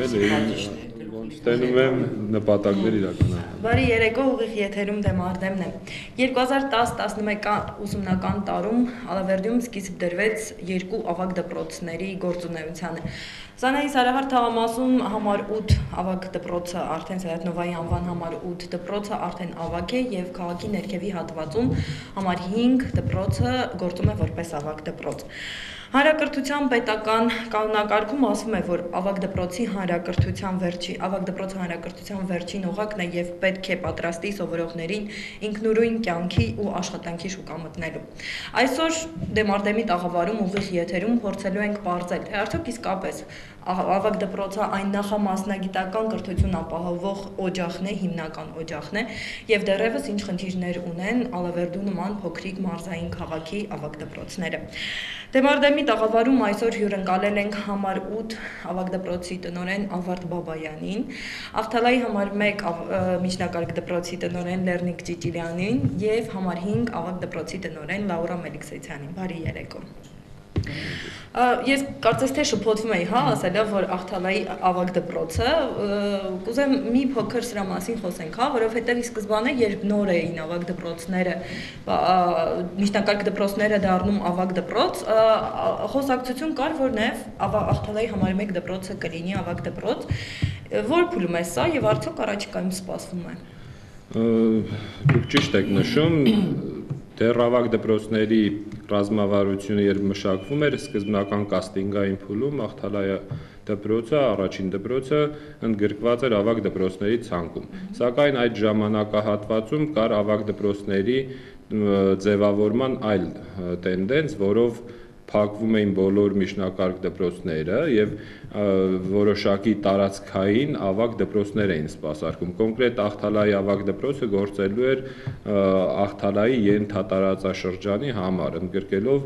Ստենում եմ նպատակներ իրականացնել։ Բարի երեկո, ուղիղ եթերում Դեմարդեմն է։ 2010-11 ուսումնական տարում Ալավերդիում սկիզբ դրվեց 2 ավագ դպրոցների գործունեությանը։ Սանայի Սարահար թաղամասում համար 8 ավագ դպրոցը արդեն Սայաթնովայի անվան համար 8 դպրոցը արդեն ավագ է եւ քաղաքի ներքևի հատվածում համար 5 դպրոցը գործում է որպես ավագ դպրոց։ Հանրակրթության պետական կանոնակարգում ասվում է, որ ավագ դպրոցի հանրակրթության վերջին օղակն է եւ պետք է պատրաստի սովորողներին ինքնուրույն կյանքի ու աշխատանքի շուկա մտնելու։ Այսօր Դեմարդեմի տաղավարում ուղիղ եթերում փորձելու ենք պարզել, թե արդյոք իսկապես ավագ դպրոցը այն նախամասնագիտական կրթություն ապահովող օջախն է, հիմնական օջախն է եւ դեռևս ինչ խնդիրներ ունեն Ալավերդու նման փոքրիկ մարզային քաղաքի ավագ դպրոցները։ Դեմարդեմի տաղավարում այսօր հյուրընկալել ենք համար 8 ավագ դպրոցի տնօրեն Ալվարդ Բաբայանին, Աղթալայի համար 1 միջնակարգ դպրոցի տնօրեն Լեռնիկ Ճիճիլյանին եւ համար 5 ավագ դպրոցի տնօրեն Լաուրա Մելիքսեթյանին։ Բարի երեկո։ Ես կարծես թե շփոթվում էի, ասելով, որ Աղթալայի ավագ դպրոցը, կուզեմ մի փոքր սրա մասին խոսենք, որովհետև ի սկզբանե, երբ նոր էին ավագ դպրոցները, միջնակարգ դպրոցները դառնում ավագ դպրոց, խոսակցություն կար, որ նաև Աղթալայի համար 1 դպրոցը կլինի ավագ դպրոց, որ փուլում է սա եւ արդյոք առաջիկայում սպասվում է։ Դուք ճիշտ եք նշում, դեռ ավագ դպրոցների ռազմավարությունը երբ մշակվում էր, սկզբնական կաստինգային փուլում Աղթալայի դպրոցը, առաջին դպրոցը ընդգրկված էր ավագ դպրոցների ցանկում։ Սակայն այդ ժամանակահատվածում կար ավագ դպրոցների ձևավորման այլ տենդենց, որով փակվում էին բոլոր միջնակարգ դպրոցները եւ որոշակի տարածքային ավագ դպրոցներ էին սպասարկում։ Կոնկրետ Աղթալայի ավագ դպրոցը գործելու էր Աղթալայի ենթատարածաշրջանի համար, ընդգրկելով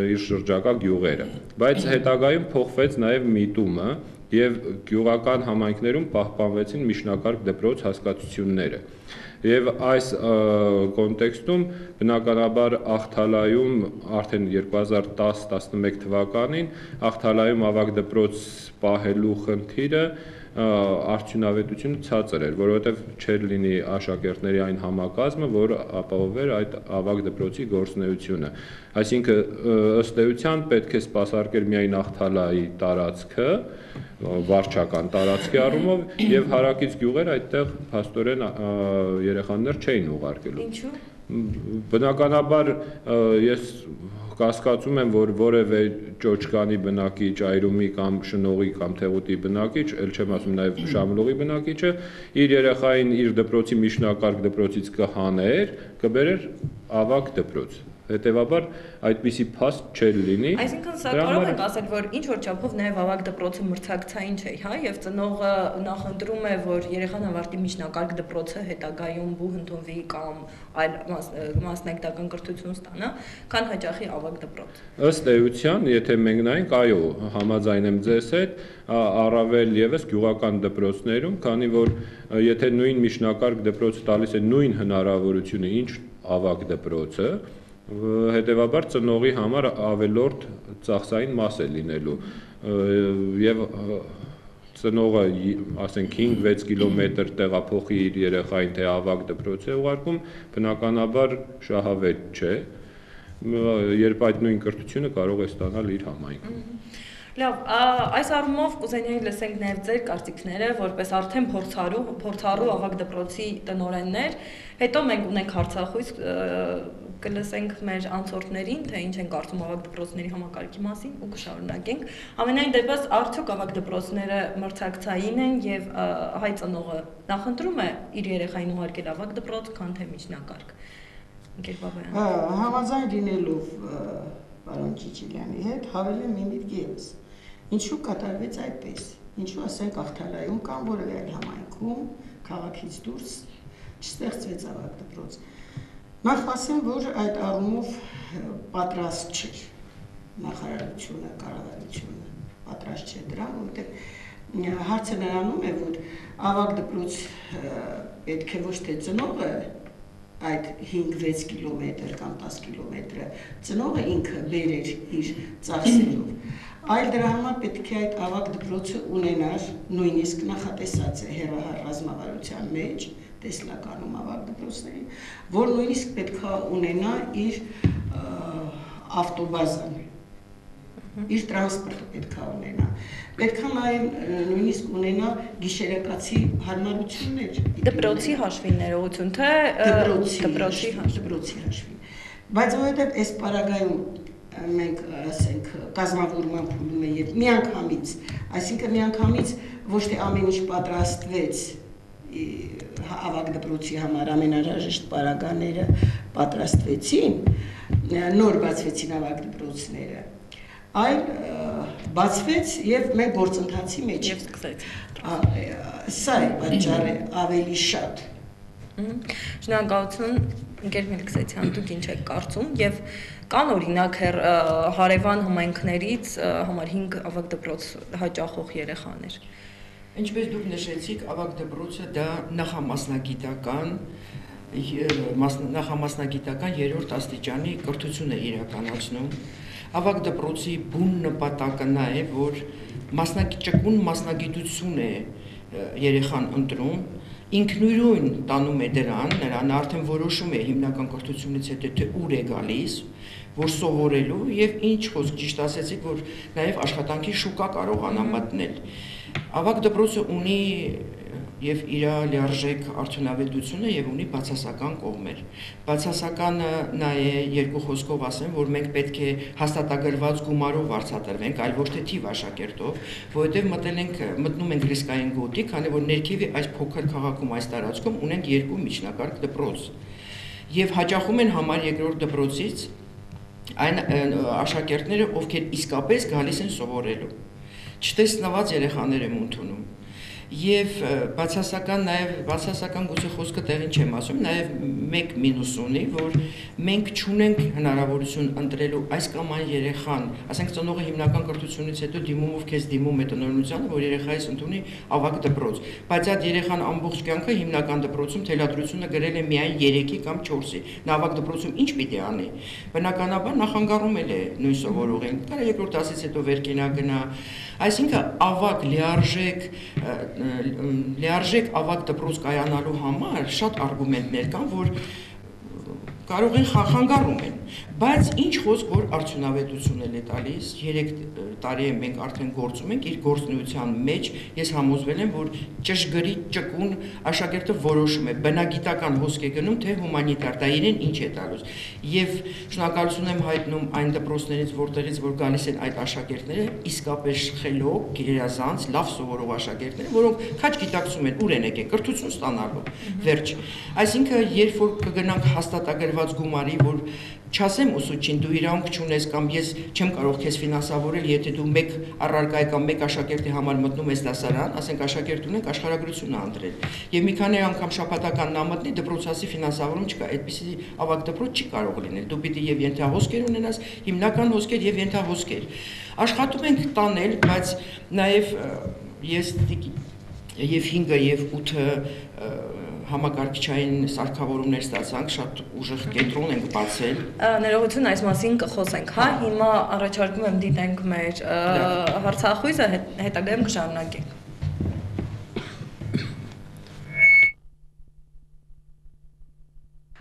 իր շրջակա գյուղերը։ Բայց հետագայում փոխվեց նաեւ միտումը եւ գյուղական համայնքներում պահպանվեցին միջնակարգ դպրոց հասկացությունները։ Եվ այս կոնտեքստում բնականաբար Աղթալայում արդեն 2010-11 թվականին Աղթալայում ավագ դպրոց պահելու խնդիրը արդյունավետությունը ցածր էր, որովհետև չէր լինի աշակերտների այն համակազմը, որ ապահովեր այդ ավագ դպրոցի գործունեությունը։ Այսինքն ըստ էության պետք է սպասարկել միայն Աղթալայի տարածքը, վարչական տարածքի առումով եւ հարակից գյուղեր այդտեղ փաստորեն երեխաներ չէին ուղարկելու։ Ինչու՞։ Բնականաբար ես կասկածում եմ, որ որևէ ճոճկանի բնակիչ, այրումի կամ շնողի կամ թեղուտի բնակիչ, ել չեմ ասում նաև շամլուղի բնակիչը, իր երեխային իր դպրոցի միջնակարգ դպրոցից կհաներ, կբերեր ավագ դպրոց։ Հետևաբար այդպիսի փաստ չէր լինի։ Այսինքն սա կարող ենք ասել, որ ինչ որ չափով նաև ավագ դպրոցը մրցակցային չէ, եւ ծնողը նախընտրում է, որ երեխան ավարտի միջնակարգ դպրոցը հետագայում բուհ ընդունվի կամ այլ մասնագիտական կրթություն ստանա, քան հաճախի ավագ դպրոց։ Ըստ էության, եթե մենք նայենք, այո, համաձայն եմ ձեզ հետ, առավել եւս գյուղական դպրոցներում, քանի որ եթե նույն միջնակարգ դպրոցը տալիս է նույն հնարավորությունը, ինչ ավագ դպրոցը, հետևաբար ծնողի համար ավելորդ ծախսային մաս է լինելու եւ ծնողը ասենք 5-6 կիլոմետր տեղափոխի իր երեխային թե ավագ դպրոց է ուղարկում, բնականաբար շահավետ չէ, երբ այդ նույն կրթությունը կարող է ստանալ իր համայնքում։ Լավ, այս առումով կուզենայի լսենք նաև ձեր կարծիքները, որպես արդեն փորձառու ավագ դպրոցի տնօրեններ, հետո մենք ունենք հարցախույս, կլսենք մեր անցորդներին, թե ինչ են կարծում ավագ դպրոցների համակարգի մասին ու կշարունակենք։ Ամենայն դեպս արդյոք ավագ դպրոցները մրցակցային են եւ հայ ծնողը նախընտրում է իր երեխային ուղարկել ավագ դպրոց, քան թե միջնակարգ։ Ընկեր Բաբայան։ Համաձայն լինելով պարոն Ճիճիլյանի հետ, հավելեմ մի միտք եւս։ Ինչու կատարվեց այդպես։ Ինչու ասենք Աղթալայում կամ որևէ այլ համայնքում քաղաքից դուրս չստեղծվեց ավագ դպրոց։ Նախ ասեմ, որ այդ առումով պատրաստ չէր նախարարությունը, կառավարությունը պատրաստ չէ դրան, որովհետև հարցը նրանում է, որ ավագ դպրոց պետք է ոչ թե ծնողը այդ 5-6 կիլոմետր կամ 10 կիլոմետրը ծնողը ինքը բերեր իր ծախսերով, այլ դրա համար պետք է այդ ավագ դպրոցը ունենար, նույնիսկ նախատեսած է հեռահար ռազմավարության մեջ, տեսլականում ավագ դպրոցների, որ նույնիսկ պետք է ունենա իր ավտոբազան, իր տրանսպորտը պետք է ունենա, պետք է նաև նույնիսկ ունենա գիշերակացի հարմարություններ, դպրոցի հաշվին ներողություն, թե դպրոցի հաշվին, բայց որովհետև այս պարագայում մենք ասենք կազմավորման փուլում է եւ միանգամից, այսինքն միանգամից ոչ թե ամեն ինչ պատրաստվեց ավագ դպրոցի համար ամենարժեշտ պարագաները պատրաստվեցին, նոր բացվեցին ավագ դպրոցները, այլ բացվեց եւ մեր գործընթացի մեջ եւ սկսեց։ Սա է պատճառը ավելի շատ։ Շնորհակալություն, ընկեր Մելքսեցյան, դուք ինչ եք կարծում եւ կան օրինակ հարևան համայնքներից համար 5 ավագ դպրոց հաճախող երեխաներ։ Ինչպես դուք նշեցիք, ավագ դպրոցը դա նախամասնագիտական 3-րդ աստիճանի կրթություն է իրականացնում։ Ավագ դպրոցի բուն նպատակը նա է, որ ճկուն մասնագիտություն է երեխան ընտրում, ինքնուրույն տանում է դրան, նրան արդեն որոշում է հիմնական կրթությունից հետո թե ուր է գալիս, որ սովորելու եւ ինչ խոսք ճիշտ ասեցիք, որ նաեւ աշխատանքի շուկա կարողանա մտնել։ Ավագ դպրոցը ունի եւ իր լիարժեք արդյունավետությունը եւ ունի բացասական կողմեր։ Բացասականը նա է, երկու խոսքով ասեմ, որ մենք պետք է հաստատագրված գումարով վարձատրվենք, այլ ոչ թե թիվ աշակերտով, որովհետեւ մտնում ենք ռիսկային գոտի, քանի որ ներքևի այս փոքր քաղաքում, այս տարածքում ունենք 2 միջնակարգ դպրոց։ Եվ հաճախում են համար 2-րդ դպրոցից այն աշակերտները, ովքեր իսկապես գալիս են սովորելու։ Չտեսնված երեխաներ եմ ընդունում։ Եվ բացասական գուցե խոսքը տեղին չեմ ասում, նաև մեկ մինուս ունի, որ մենք չունենք հնարավորություն ընտրելու այս կամ այն երեխան, ասենք ծնողը հիմնական կրթությունից հետո դիմումով քեզ դիմում է տնօրինությանը, որ երեխայից ընդունի ավագ դպրոց, բայց այդ երեխան ամբողջ կյանքը հիմնական դպրոցում թելադրությունը գրել է միայն 3-ի կամ 4-ի, նա ավագ դպրոցում ինչ պիտի անի, բնականաբար նախանգարում է նույն սովորողին, կարա երկրորդ դասից հետո վերկենա գնա, այսինքն ավագ լիարժեք ավագ դպրոց կայանալու համար շատ արգումենտներ կան, որ կարող են խանգարում են, բայց ինչ խոսք, որ արդյունավետություն է տալիս, 3 տարի է մենք արդեն գործում ենք, իր գործունեության մեջ ես համոզվել եմ, որ ճշգրիտ ճկուն աշակերտը որոշում է, բնագիտական հոսք է գնում, թե հումանիտար, դա իրեն ինչ է տալուց, եւ շնորհակալություն եմ հայտնում այն դպրոցներից, որտեղից որ գալիս են այդ աշակերտները, իսկապես խելոք, գերազանց, լավ սովորող աշակերտներ, որոնք քաչ գիտակցում են, ուր են եկել, կրթություն ստանալու, վերջ, այսինքն երբ որ կգնանք հաստատագրված գումարի, որ չասեմ ուսուցչին դու իրավունք չունես կամ ես չեմ կարող քեզ ֆինանսավորել, եթե դու մեկ առարկայի կամ մեկ աշակերտի համար մտնում ես դասարան, ասենք աշակերտ ունենք, աշխարհագրություն անդրել։ Եվ մի քանի անգամ շաբաթական նա մտնի, դպրոցասի ֆինանսավորում չկա, այդպեսի ավագ դպրոց չի կարող լինել։ Դու պիտի եւ ենթահոսքեր ունենաս, հիմնական հոսքեր եւ ենթահոսքեր։ Աշխատում ենք տանել, բայց նաեւ ես եւ 5-ը եւ 8-ը համակարգչային սարքավորումներ ստացանք, շատ ուժեղ կենտրոն ենք բացել։ Ներողություն, այս մասին կխոսենք, հա, հիմա առաջարկում եմ դիտենք մեր հարցախույզը, հետագայում կշարունակենք։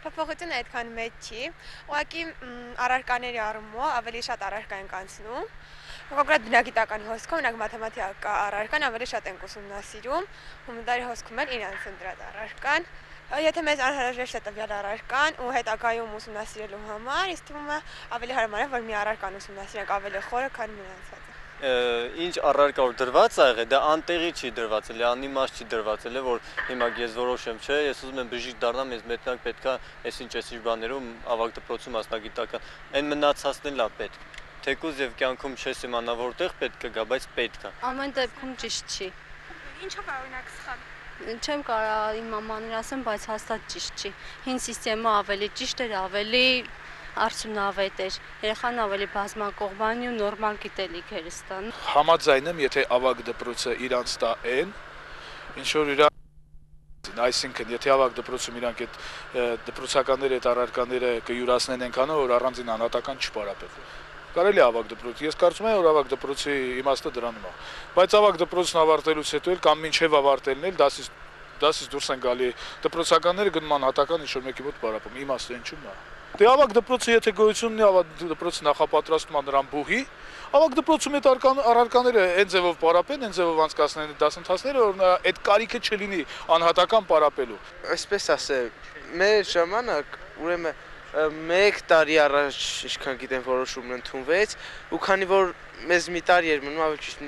Փոփոխությունը այդքան մեծ չի, ուղղակի առարկաների առումով ավելի շատ առարկա ենք անցնում։ Կոնկրետ բնագիտական հոսքով, օրինակ մաթեմատիկա առարկան ավելի շատ ենք ուսումնասիրում, հումանիտարի հոսքում էլ իրենց ընտրած առարկան։ Եթե մեզ անհրաժեշտ է տվյալ առարկան ու հետագայում ուսումնասիրելու համար, ինձ թվում է ավելի հարմար է, որ մի առարկան ուսումնասիրենք ավելի խորը, քան մնացածը։ Ինչ առարկա որ դրված է եղել, դա անտեղի չի դրված, էլի անիմաստ չի դրված, էլի որ հիմա ես որոշեմ, չէ, ես ուզում եմ բժիշկ դառնամ, ես մետնանք պետքա այսինչ բաներում ավագ դպրոցում մասնագիտական, այն մնացածն էլ է պետք։ Թեկուզ եւ կյանքում չես իմանա որտեղ պետք է գա, բայց պետք է։ Ամեն դեպքում ճիշտ չի։ Ինչով է օրինակ սխալ։ Չեմ կարող իմ ամաներ ասեմ, բայց հաստատ ճիշտ չի։ Հին համակարգը ավելի ճիշտ էր, ավելի արդյունավետ էր։ Երեխան ավելի բազմակողմանի ու նորմալ գիտելիքեր ստանում։ Համաձայն եմ, եթե ավագ դպրոցը իրանց տա այն, ինչ որ իր այսինքն եթե ավագ դպրոցում իրանք այդ դպրոցականների այդ առարկաները կյուրացնեն այնքանով, որ առանձին անհատական չպարապետ։ Կարելի է ավագ դպրոց։ Ես կարծում եմ, որ ավագ դպրոցի իմաստը դրանում է։ Բայց ավագ դպրոցն ավարտելուց հետո էլ կամ մինչև ավարտելն էլ դասից դուրս են գալի դպրոցականները գնում են հատական ինչ-որ մեկի մոտ պարապում։ Իմաստը ինչու՞մն է։ Դե ավագ դպրոցը եթե գոյություն ունի, ավագ դպրոցը նախապատրաստում է նրան բուհի, ավագ դպրոցում այդ առարկաները այն ձևով պարապեն, այն ձևով անցկացնեն դասընթացները, որ նա այդ կարիքը չլինի անհատական պարապելու։ Այսպես ասեմ, մեր ժամանակ ուրեմն 1 տարի առաջ ինչքան գիտեմ որոշումն ընդունվեց, ու քանի որ մեզ մի տարի էր մնում, ավելի ճիշտ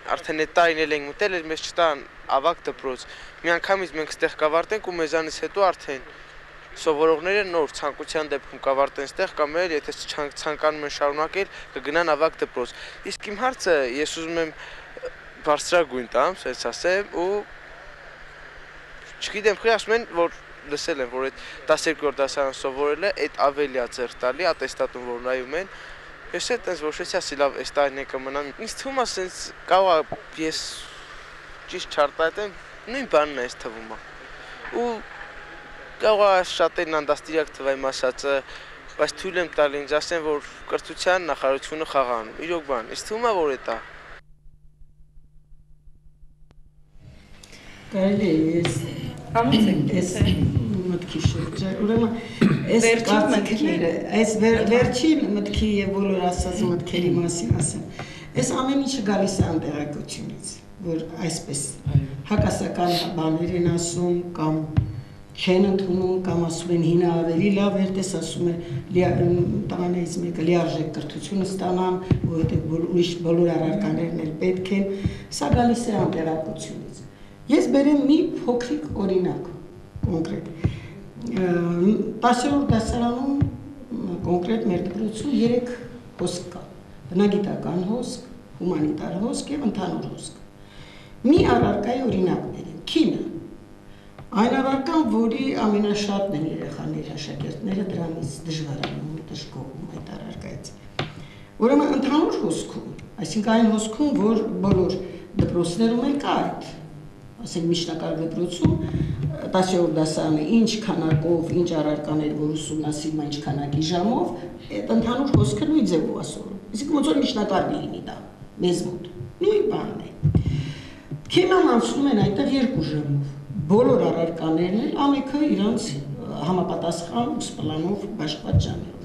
արդեն այդ տարին էլ ենք մտել, մեզ չտան ավագ դպրոց։ Միանգամից մենք ստեղ կավարտենք ու մեզանից հետո արդեն սովորողները նոր ցանկության դեպքում կավարտեն ստեղ կամ էլ եթե ցանկանում են շարունակել կգնան ավագ դպրոց։ Իսկ իմ հարցը ես ուզում եմ բարձրագույն տամ, ասես ասեմ, ու չգիտեմ, խի ասում են, որ լսել եմ, որ այդ 12-րդ դասարան սովորելը այդ ավելի է ձեռք տալի, ատեստատում որ նայում են։ Ես էլ տես որոշեցի, ասի լավ, այս տարին է կմնամ։ Ինձ թվում է, ասես կարող է ես ճիշտ չարտահայտեմ, նույն բանն է այս թվում է։ Ու կարող է շատերն անդաստիրակ թվա իմ ասածը, բայց թույլ եմ տալ ինձ ասեն, որ կրթության նախարարությունը խաղանում։ Իրոք բան, ինձ թվում է, որ էդ է։ Կարելի է ես Համեցեք, մտքի շրջը, ուրեմն այս կարծիքները, այս վերջին մտքի եւ բոլոր ասած մտքերի մասին ասեմ, այս ամեն ինչը գալիս է անտեղեկությունից, որ այսպես հակասական բաներ են ասում կամ չեն ընդունում կամ ասում են հինը ավելի լավ էր, տես ասում են տանից մեկը լիարժեք կրթությունը ստանան, որովհետեւ ուրիշ բոլոր առարկաներն էլ պետք են, սա գալիս է անտեղեկությունից։ Ես բերեմ մի փոքրիկ օրինակ, կոնկրետ։ 10-րդ դասարանում կոնկրետ մեր դպրոցում 3 հոսք կա, բնագիտական հոսք, հումանիտար հոսք եւ ընդհանուր հոսք։ Մի առարկայի օրինակ բերեմ, քիմիա։ Այն առարկան, որի ամենաշատն են երեխաների աշակերտները դրանից դժվարանում, դժգոհում այդ առարկայից։ Ուրեմն ընդհանուր հոսքում, այսինքն այն հոսքում, որ բոլոր դպրոցներում էլ կա այդ, ասենք միջնակարգ դպրոցում 10-րդ դասարանը ինչ քանակով, ինչ առարկաներ, որ ուսումնասիրում ինչ քանակի ժամով, այդ ընդհանուր հոսքը նույն ձևով ասում։ Իսկ ոնց որ միջնակարգ լինի դա, մեզ մոտ։ Նույն բանն է։ Քիմիան անցնում են այդտեղ 2 ժամով։ Բոլոր առարկաներն էլ ամենքը իրանց համապատասխան ուսպլանով բաշխված ժամերով։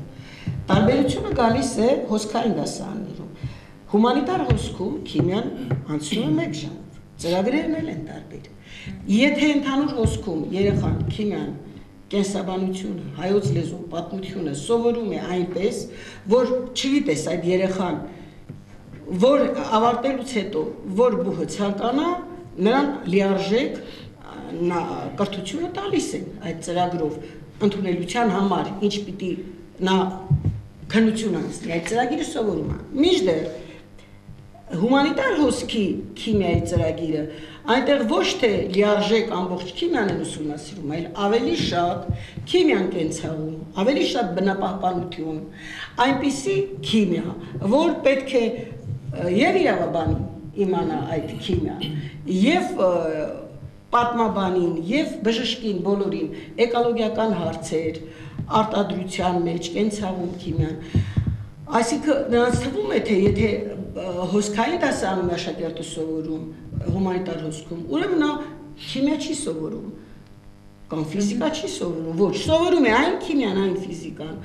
Տարբերությունը գալիս է հոսքային դասարաններում։ Հումանիտար հոսքում քիմիան անցնում է 1 ժամ։ Ծրագրերն էլ են տարբեր։ Եթե ընդհանուր հոսքում երեխան քիմիան, կենսաբանությունը, հայոց լեզուն, պատմությունը սովորում է այնպես, որ չգիտես այդ երեխան, որ ավարտելուց հետո որ բուհը ցանկանա, նրան լիարժեք կրթությունը տալիս են այդ ծրագրով ընդունելության համար, ինչ պիտի նա քննություն անցնի, այդ ծրագիրը սովորում է։ Մինչդեռ հումանիտար հոսքի քիմիայի ծրագիրը այնտեղ ոչ թե լիարժեք ամբողջ քիմիան են ուսումնասիրում, այլ ավելի շատ քիմիան կենցաղում, ավելի շատ բնապահպանություն, այնպիսի քիմիա, որ պետք է եւ իրավաբանին իմանա այդ քիմիան, եւ պատմաբանին, եւ բժշկին բոլորին, էկոլոգիական հարցեր, արտադրության մեջ, կենցաղում քիմիան։ Այսինքն նրանց թվում է, թե եթե հոսքային դասարանում աշակերտը սովորում, հումանիտար հոսքում, ուրեմն նա քիմիա չի սովորում, կամ ֆիզիկա չի սովորում, ոչ, սովորում է այն քիմիան, այն ֆիզիկան,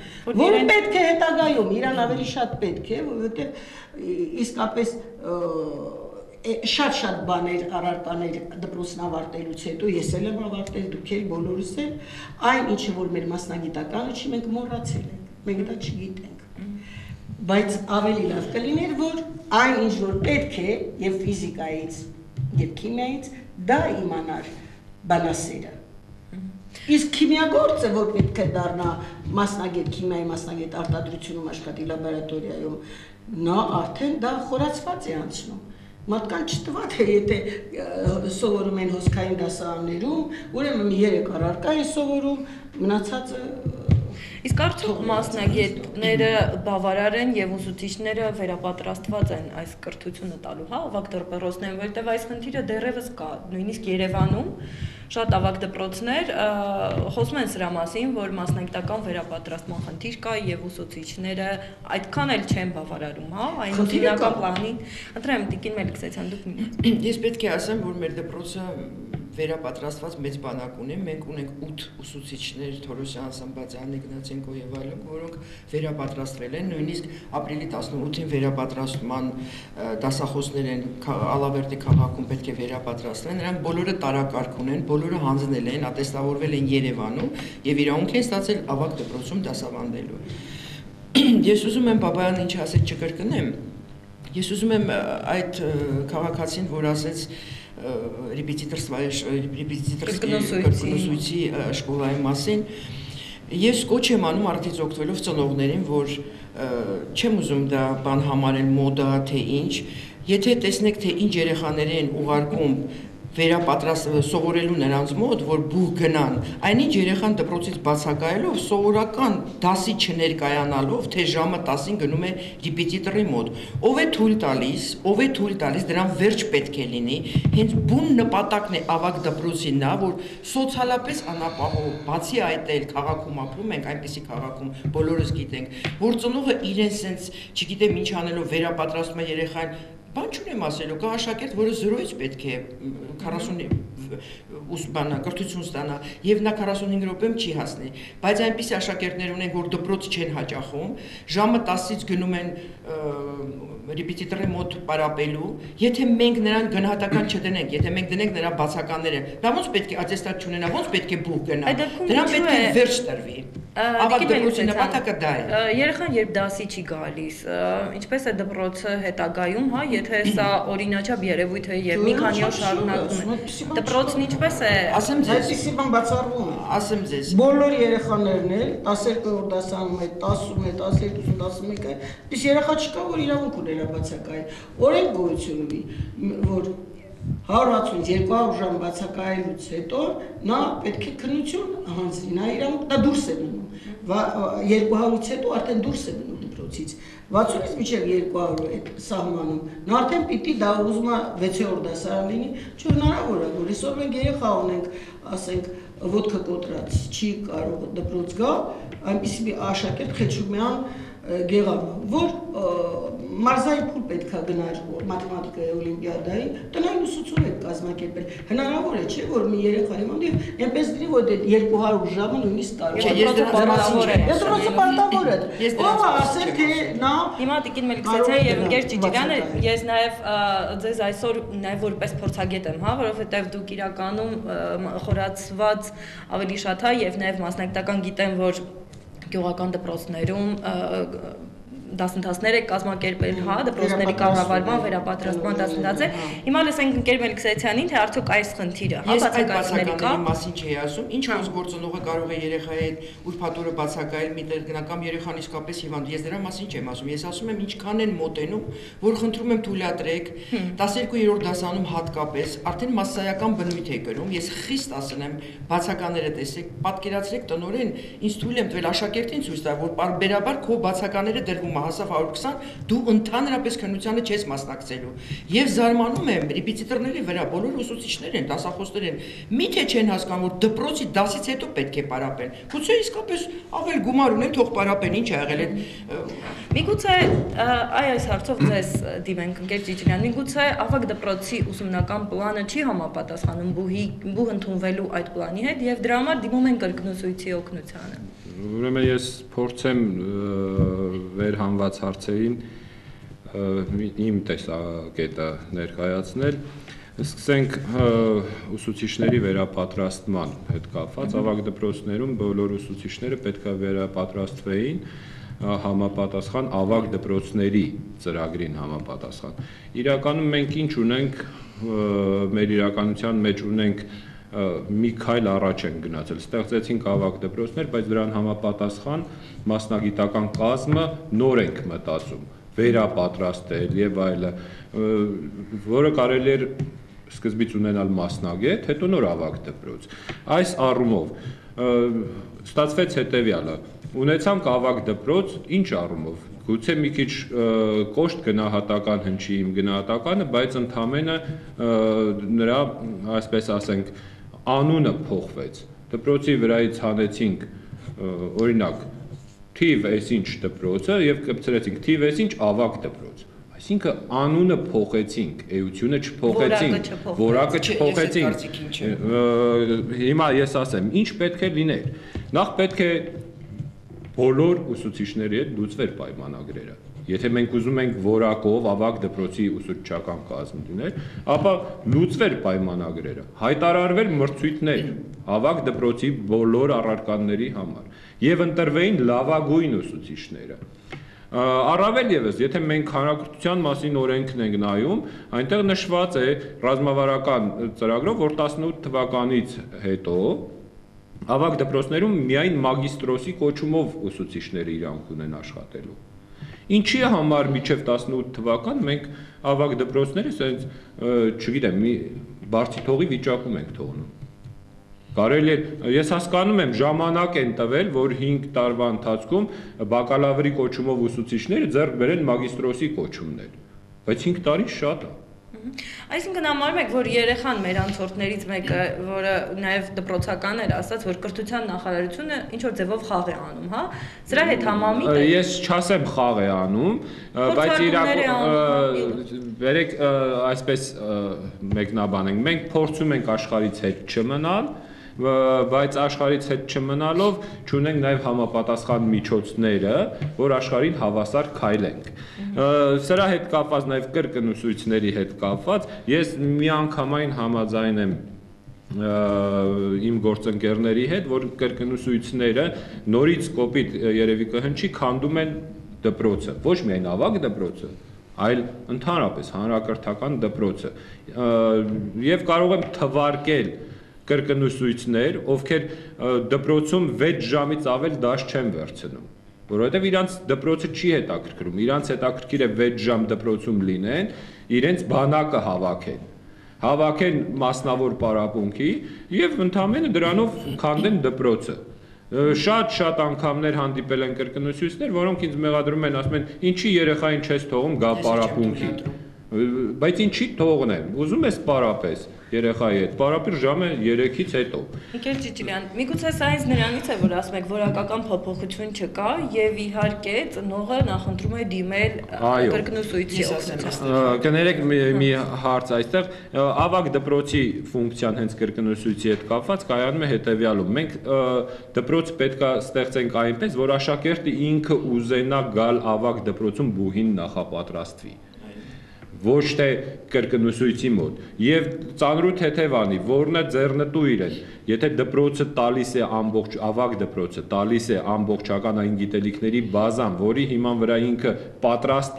որը պետք է հետագայում, իրան ավելի շատ պետք է, որովհետև իսկապես շատ բաներ, առարկաներ դպրոցն ավարտելուց հետո, ես էլ եմ ավարտել, դուք էլ բոլորս էլ, այն ինչը որ մեր մասնագիտականը չի, մենք մոռացել ենք, մենք դա չգիտենք։ Բայց ավելի լավ կլիներ, որ այն ինչ որ պետք է եւ ֆիզիկայից եւ քիմիայից դա իմանար բանասերը։ Իսկ քիմիագործը, որ պետք է դառնա մասնագետ քիմիայի, մասնագետ արտադրությունում աշխատի լաբորատորիայում, նա արդեն դա խորացված է անցնում։ Մարդկան չտվա թե եթե սովորում են հոսքային դասարաններում, ուրեմն 3 առարկա է սովորում, մնացածը Իսկ արդյոք մասնագետները բավարար են եւ ուսուցիչները վերապատրաստված են այս կրթությունը տալու, հա, ավագ դպրոցներին, որտեղ այս խնդիրը դեռևս կա, նույնիսկ Երևանում շատ ավագ դպրոցներ խոսում են սրա մասին, որ մասնագիտական վերապատրաստման խնդիր կա եւ ուսուցիչները այդքան էլ չեն բավարարում, հա, այն ուսումնական պլանին։ Ընտրեմ Տիկին Մելիքսեթյան, դուք մի։ Ես պետք է ասեմ, որ մեր դպրոցը վերապատրաստված մեծ բանակ ունի, մենք ունենք 8 ուսուցիչներ, Թորոսյան, Սամբատյան, Իգնացենկո եւ այլն, որոնք վերապատրաստվել են, նույնիսկ ապրիլի 18-ին վերապատրաստման դասախոսներ են Ալավերդի քաղաքում պետք է վերապատրաստվեն, նրանք բոլորը տարակարգ ունեն, բոլորը հանձնել են, ատեստավորվել են Երևանում եւ իրավունք են ստացել ավագ դպրոցում դասավանդելու։ Ես ուզում եմ Բաբայան ինչ ասեց չկրկնեմ, ես ուզում եմ այդ քաղաքացին, որ ասեց կրկնոսույցի շկոլայի մասին, ես կոչ եմ անում արդից օգտվելով ծնողներին, որ չեմ ուզում դա բան համարել մոդա, թե ինչ, եթե տեսնեք, թե ինչ երեխաների են ուղարկում սովորելու նրանց մոտ, որ բուհ գնան, այնինչ երեխան դպրոցից բացակայելով, սովորական դասի չներկայանալով, թե ժամը 10-ին գնում է ռեպետիտորի մոտ, ով է թույլ տալիս, դրան վերջ պետք է լինի, հենց բուն նպատակն է ավագ դպրոցի նա, որ սոցիալապես անապահով, բացի այդ էլ քաղաքում ապրում ենք, այնպիսի քաղաքում բոլորս գիտենք, որ ծնողը իրեն սենց, չգիտեմ ինչ անելով վերապատրաստում է երեխան, բան չունեմ ասելու, կա աշակերտ, որը 0-ից պետք է 40 կրթություն ստանա եւ նա 45 րոպեում չի հասնի, բայց այնպիսի աշակերտներ ունեն, որ դպրոց չեն հաճախում, ժամը 10-ից գնում են ռեպետիտորի մոտ պարապելու, եթե մենք նրան գնահատական չդնենք, եթե մենք դնենք նրա բացականները, նա ոնց պետք է ատեստատ չունենա, ոնց պետք է բուհ գնա, դրան պետք է վերջ տրվի։ Ավագ դպրոցի նպատակը դա է։ Երեխան երբ դասի չի գալիս, ինչպես է դպրոցը հետագայում, հա, եթե սա օրինաչափ երևույթ է եւ մի քանի օր շարունակվում է, դպրոցն ինչպես է։ Ասեմ ձեզ, այսպեսի բան բացառվում է։ Ասեմ ձեզ։ Բոլոր երեխաներն էլ 12-րդ դասանում է, 10-ում է, 12-ում, 11-ը, այս երեխա չկա, որ իրավունք ուներ բացակայել։ Օրենք գոյություն ունի, որ 160-200 ժամ բացակայելուց հետո նա պետք է քննություն հանձնի, նա իրավունք դա դուրս է մնում, 200-ից հետո արդեն դուրս է մնում դպրոցից, 60-ից մինչև 200 այդ սահմանում, նա արդեն պիտի դա ուզում է 6-րդ դասարան լինի, չհնարավոր է, որ այսօր մենք երեխա ունենք, ասենք, ոտքը կոտրած, չի կարող դպրոց գա, այնպիսի մի աշակերտ Խեչումյան Գեղամը, որ մարզային փուլ պետք է գնար մաթեմատիկայի օլիմպիադայի, տնային ուսուցում եք կազմակերպել, հնարավոր է, չէ, որ մի երեխա իմանալի, այնպես լինի, որ 200 ժամը նույնիսկ կարող է։ Դպրոցը պարտավոր է։ Ով ասել, թե նա Հիմա Տիկին Մելիքսեթյան եւ ընկեր Ճիճիգյանը, ես նաեւ ձեզ այսօր նաեւ որպես փորձագետ եմ, հա, որովհետեւ դուք իրականում խորացված ավելի շատ հա եւ նաեւ մասնագիտական գիտեմ, որ գյուղական դպրոցներում դասընթացներ եք կազմակերպել, հա, դպրոցների կառավարման, վերապատրաստման դասընթացներ։ Հիմա լսենք ընկեր Մելիքսեթյանին, թե արդյոք այս խնդիրը, հա, բացակայությունների կա։ Ես մասին չի ասում, ինչ գործողը կարող է երեխայի հետ ուրբաթօրը բացակայել միտեղ գնական երեխան իսկապես հիվանդ։ Ես դրա մասին չեմ ասում, ես ասում եմ ինչքան են մոտենում, որ խնդրում եմ թույլատրեք 12-րդ դասանում հատկապես, արդեն մասսայական բնույթ է կրում, ես խիստ ասեմ, բացականները տեսեք, պատկերացրեք տնորեն, ինձ թույլ եմ տվել աշակերտին ցույց տալ, որ պարբերաբար քո բացականները դրվում հասավ 120, դու ընդհանրապես քննությանը չես մասնակցելու։ Եվ զարմանում եմ ռեպետիտորների վրա, բոլոր ուսուցիչներ են, դասախոսներ են, միթե չեն հասկանում, որ դպրոցի դասից հետո պետք է պարապեն։ Գուցե իսկապես ավել գումար ունեն, թող պարապեն, ինչ ա եղել այդ։ Միգուցե այս հարցով ձեզ դիմենք ընկեր Ճիճիգյան, միգուցե ավագ դպրոցի ուսումնական պլանը չի համապատասխանում բուհ ընդունվելու այդ պլանի հետ եւ դրա համար դիմում են կրկնուսույցի օգնությանը։ Ուրեմն ես փորձեմ վերհանված հարցերին իմ տեսակետը ներկայացնել։ Սկսենք ուսուցիչների վերապատրաստման հետ կապված, ավագ դպրոցներում բոլոր ուսուցիչները պետք է վերապատրաստվեին համապատասխան ավագ դպրոցների ծրագրին համապատասխան։ Իրականում մենք ինչ ունենք, մեր իրականության մեջ ունենք մի քայլ առաջ են գնացել, ստեղծեցինք ավագ դպրոցներ, բայց դրան համապատասխան մասնագիտական կազմը նոր ենք մտածում, վերապատրաստել եւ այլը, որը կարելի էր սկզբից ունենալ մասնագետ, հետո նոր ավագ դպրոց։ Այս առումով ստացվեց հետևյալը, ունեցանք ավագ դպրոց, ինչ առումով։ Գուցե մի քիչ կոշտ գնահատական հնչի իմ գնահատականը, բայց ընդամենը նրա, այսպես ասենք, անունը փոխվեց։ Դպրոցի վրայից հանեցինք օրինակ թիվ այսինչ դպրոցը եւ կպցրեցինք թիվ այսինչ ավագ դպրոց։ Այսինքն անունը փոխեցինք, էությունը չփոխեցինք, որակը չփոխեցինք։ Հիմա ես ասեմ, ինչ պետք է լիներ։ Նախ պետք է բոլոր ուսուցիչների հետ լուծվեր պայմանագրերը։ Եթե մենք ուզում ենք որակով ավագ դպրոցի ուսուցչական կազմ լինել, ապա լուծվեր պայմանագրերը, հայտարարվեր մրցույթներ ավագ դպրոցի բոլոր առարկաների համար եւ ընտրվեին լավագույն ուսուցիչները։ Առավել եւս, եթե մենք հանրակրթության մասին օրենքն ենք նայում, այնտեղ նշված է ռազմավարական ծրագրով, որ 18 թվականից հետո ավագ դպրոցներում միայն մագիստրոսի կոչումով ուսուցիչները իրանք ունեն աշխատելու։ Ինչի համար մինչև 18 թվական մենք ավագ դպրոցները ասենց, չգիտեմ, մի բարձի թողի վիճակում ենք թողնում։ Կարելի է, ես հասկանում եմ, ժամանակ են տվել, որ 5 տարվա ընթացքում բակալավրի կոչումով ուսուցիչները ձեռք բերեն մագիստրոսի կոչումներ, բայց 5 տարի շատ է։ Այսինքն համարում եք, որ երեխան մեր անցորդներից մեկը, որը նաև դպրոցական էր, ասաց, որ կրթության նախարարությունը ինչ որ ձևով խաղ է անում, հա? Սրա հետ համամիտ է։ Ես չասեմ խաղ է անում, բայց վերեք այսպես մեկնաբանենք, մենք փորձում ենք աշխարհից հետ չմնալ, բայց աշխարհից հետ չմնալով չունենք նաև համապատասխան միջոցները, որ աշխարհին հավասար քայլենք։ Սրա հետ կապված նաև կրկնուսույցների հետ կապված, ես միանգամայն համաձայն եմ իմ գործընկերների հետ, որ կրկնուսույցները նորից կոպիտ երևի կհնչի, քանդում են դպրոցը, ոչ միայն ավագ դպրոցը, այլ ընդհանրապես հանրակրթական դպրոցը։ Եվ կարող եմ թվարկել կրկնուսույցներ, ովքեր դպրոցում 6 ժամից ավել դաս չեն վերցնում, որովհետև իրանց դպրոցը չի հետաքրքրում, իրանց հետաքրքիր է 6 ժամ դպրոցում լինեն, իրենց բանակը հավաքեն մասնավոր պարապմունքի եւ ընդամենը դրանով քանդեն դպրոցը։ Շատ անգամներ հանդիպել են կրկնուսույցներ, որոնք ինձ մեղադրում են, ասում են, ինչի երեխային չես թողում գա պարապմունքի։ Բայց ինչի թողնեմ, ուզում ես պարապես երեխայի հետ, պարապիր ժամը 3-ից հետո։ Ընկեր Ճիճլյան, միգուցե սա ինձ նրանից է, որ ասում եք, որակական փոփոխություն չկա եւ իհարկե ծնողը նախընտրում է դիմել կրկնուսույցի օգնությամբ։ Կներեք մի հարց այստեղ, ավագ դպրոցի ֆունկցիան հենց կրկնուսույցի հետ կապված կայանում է հետեւյալում։ Մենք դպրոց պետք է ստեղծենք այնպես, որ աշակերտը ինքը ուզենա գալ ավագ դպրոցում բուհին նախապատրաստվի։ Ոչ թե կրկնուսույցի մոտ եւ ծանրուտ հետևանի, որն է ձեռնտու իրեն, եթե դպրոցը տալիս է ամբողջ ավագ դպրոցը տալիս է ամբողջական գիտելիքների բազան, որի հիման վրա ինքը պատրաստ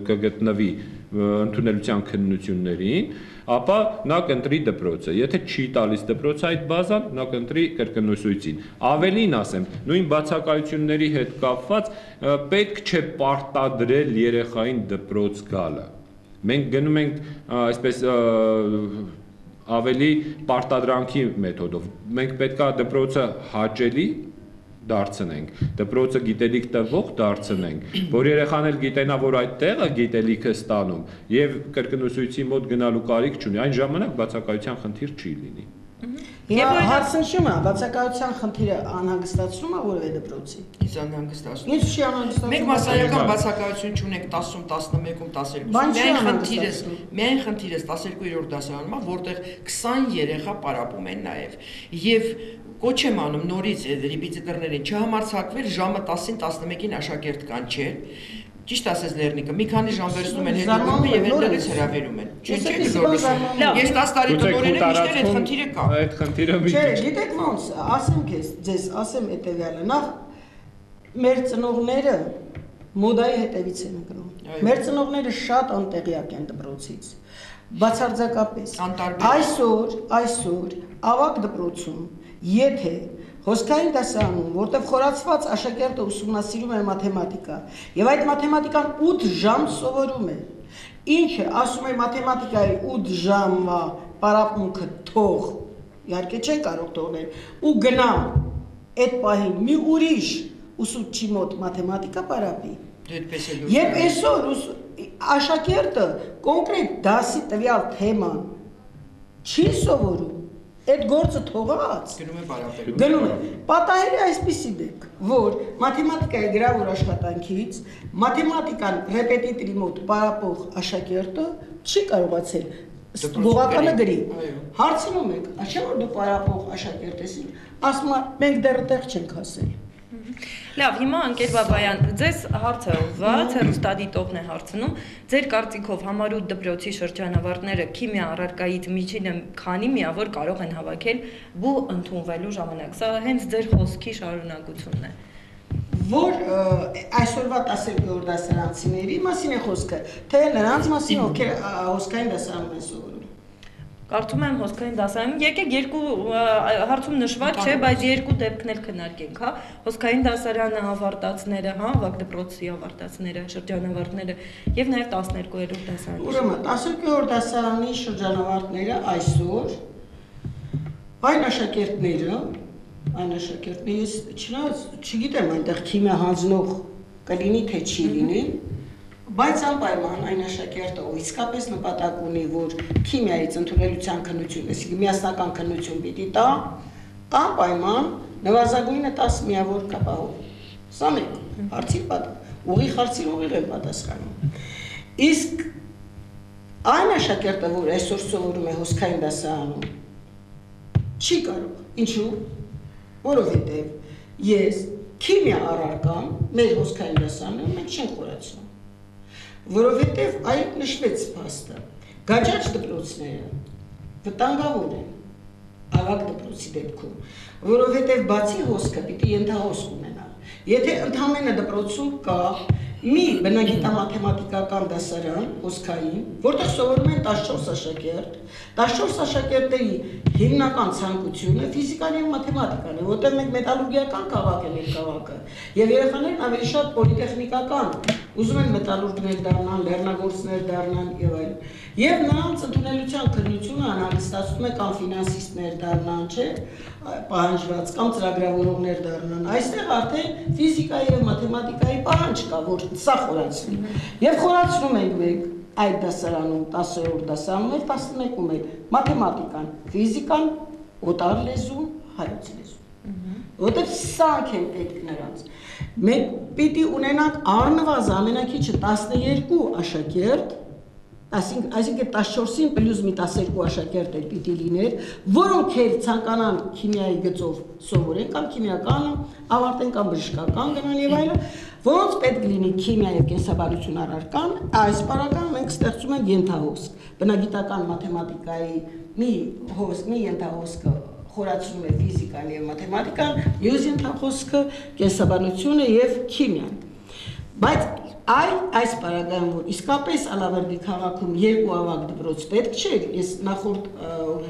կգտնվի ընդունելության քննություններին, ապա նա կընտրի դպրոցը, եթե չի տալիս դպրոցը այդ բազան, նա կընտրի կրկնուսույցին։ Ավելին ասեմ, նույն բացակայությունների հետ կապված պետք չէ պարտադրել երեխային դպրոց գալը։ Մենք գնում ենք այսպես ավելի պարտադրանքի մեթոդով։ Մենք պետքա դպրոցը հաճելի դարձնենք, դպրոցը գիտելիք տվող դարձնենք, որ երեխան էլ գիտենա, որ այդ տեղը գիտելիքը ստանում եւ կրկնուսույցի մոտ գնալու կարիք չունի, այն ժամանակ բացակայության խնդիր չի լինի։ Եվ հարցնշումը բացակայության խնդիրը անհանգստացնում է որևէ դպրոցի։ Ինձ անհանգստացնում։ Ինձ չի անհանգստացնում։ Մենք մասսայական բացակայություն չունենք 10-ում, 11-ում, 12-ում։ Միայն խնդիրը 12-րդ դասարանում է, որտեղ 20 երեխա պարապում են նաև։ Եվ կոչ եմ անում նորից ռեպետիտորներին չհամարձակվել ժամը 10-ին 11-ին աշակերտ կանչել։ Ճիշտ ասես Լեռնիկը, մի քանի ժամ վերցնում են հետագումը եւ հետից հրավիրում են։ Չէ, ես 10 տարի տնօրեն եմ, միշտ այդ խնդիրը կա։ Այդ խնդիրը մի Չէ, գիտեք ոնց, ասեմ ձեզ, ասեմ հետեւյալը, նախ մեր ծնողները մոդայի հետևից են ընկնում։ Մեր ծնողները շատ անտեղյակ են դպրոցից։ Բացարձակապես։ Այսօր ավագ դպրոցում, եթե հոսքային դասարանում, որտեղ խորացված աշակերտը ուսումնասիրում է մաթեմատիկա, եւ այդ մաթեմատիկան 8 ժամ սովորում է, ինչը ասում է մաթեմատիկայի 8 ժամվա պարապմունքը թող, իհարկե չեն կարող թողնել, ու գնա այդ պահին մի ուրիշ ուսուցչի մոտ մաթեմատիկա պարապի։ Երբ այսօր աշակերտը կոնկրետ դասի տվյալ թեման չի սովորում, այդ գործը թողած գնում է։ Պատահել է այսպիսի դեպք, որ մաթեմատիկայի գրավոր աշխատանքից մաթեմատիկան ռեպետիտորի մոտ պարապող աշակերտը չի կարողացել գողականը գրի։ Հարցնում եք, չէ՞ որ դու պարապող աշակերտ ես, ասում է մենք դեռ այդտեղ չենք հասել։ Լավ, հիմա ընկեր Բաբայան, ձեզ հարցը ուղղված, հեռուստադիտողն է հարցնում, ձեր կարծիքով համառոտ դպրոցի շրջանավարտները քիմիա առարկայից միջինը քանի միավոր կարող են հավաքել բու ընդունվելու ժամանակ։ Սա հենց ձեր խոսքի շարունակությունն է։ Որ այսօրվա 12-րդ դասարանցիների մասին է խոսքը, թե նրանց մասին, ովքեր հոսքային դասարանում են սովորում։ Կարծում եմ հոսքային դասարանում, եկեք երկու հարցում նշված չէ, բայց երկու դեպքն էլ քննարկենք, հա, հոսքային դասարանը ավարտածները, հա, ավագ դպրոցի ավարտածները, շրջանավարտները եւ նաեւ 12-րդ դասարանի։ Ուրեմն 12-րդ դասարանի շրջանավարտները այսօր այն աշակերտները, չգիտեմ այնտեղ քիմիա հանձնող կլինի թե չի լինի, բայց անպայման այն աշակերտը, ով իսկապես նպատակ ունի, որ քիմիայից ընդունելության քննություն, այսինքն միասնական քննություն պիտի տա, անպայման նվազագույնը 10 միավոր կապահով։ Սա մեկ ուղիղ հարցին ուղիղ եմ պատասխանում։ Իսկ այն աշակերտը, որ այսօր սովորում է հոսքային դասարանում, չի կարող։ Ինչու՞։ Որովհետև ես քիմիա առարկան մեր հոսքային դասարանում մենք չենք խորացնում։ Որովհետև այդ նշվեց փաստը, գաճաճ դպրոցները վտանգավոր են ավագ դպրոցի դեպքում, որովհետև բացի հոսքը պիտի ենթահոսք ունենալ։ Եթե ընդհանրապես դպրոցում կա մի բնագիտամաթեմատիկական դասարան հոսքային, որտեղ սովորում են 14 աշակերտ, 14 աշակերտների հիմնական ցանկությունը ֆիզիկան եւ մաթեմատիկան է, որտեղ մենք մետալուրգիական քաղաք ենք քաղաքը, եւ երեխաներն ավելի շատ պոլիտեխնիկական ուզում են մետալուրգներ դառնան, լեռնագործներ դառնան եւ այլն։ Եվ նրանց ընդունելության քննությունը անհանգստացնում է կամ ֆինանսիստներ դառնան, չէ՞, պահանջված կամ ծրագրավորողներ դառնան։ Այստեղ արդեն ֆիզիկայի եւ մաթեմատիկայի պահանջ կա, որ սա խորացվի։ Եւ խորացնում ենք մենք այդ դասարանում 10-րդ դասարանում էլ 11-ում էլ մաթեմատիկան, ֆիզիկան, օտար լեզուն, հայոց լեզուն։ Որտեղ սրանք են պետք նրանց։ Մենք պիտի ունենանք առնվազն ամենակիչը 12 աշակերտ, այսինքն 14-ին պլյուս մի 12 աշակերտ էլ պիտի լիներ, որոնք էլ ցանկանան քիմիայի գծով սովորեն կամ քիմիականը ավարտեն կամ բժշկական գնան եւ այլն, որոնց պետք լինի քիմիա եւ կենսաբանություն առարկան, այս պարագան մենք ստեղծում ենք ենթահոսք։ Բնագիտական մաթեմատիկայի մի ենթահոսքը խորացնում է ֆիզիկան եւ մաթեմատիկան, մյուս ենթահոսքը կենսաբանությունը եւ քիմիան։ Բայց այս պարագայում, որ իսկապես Ալավերդի քաղաքում երկու ավագ դպրոց պետք չէ, ես նախորդ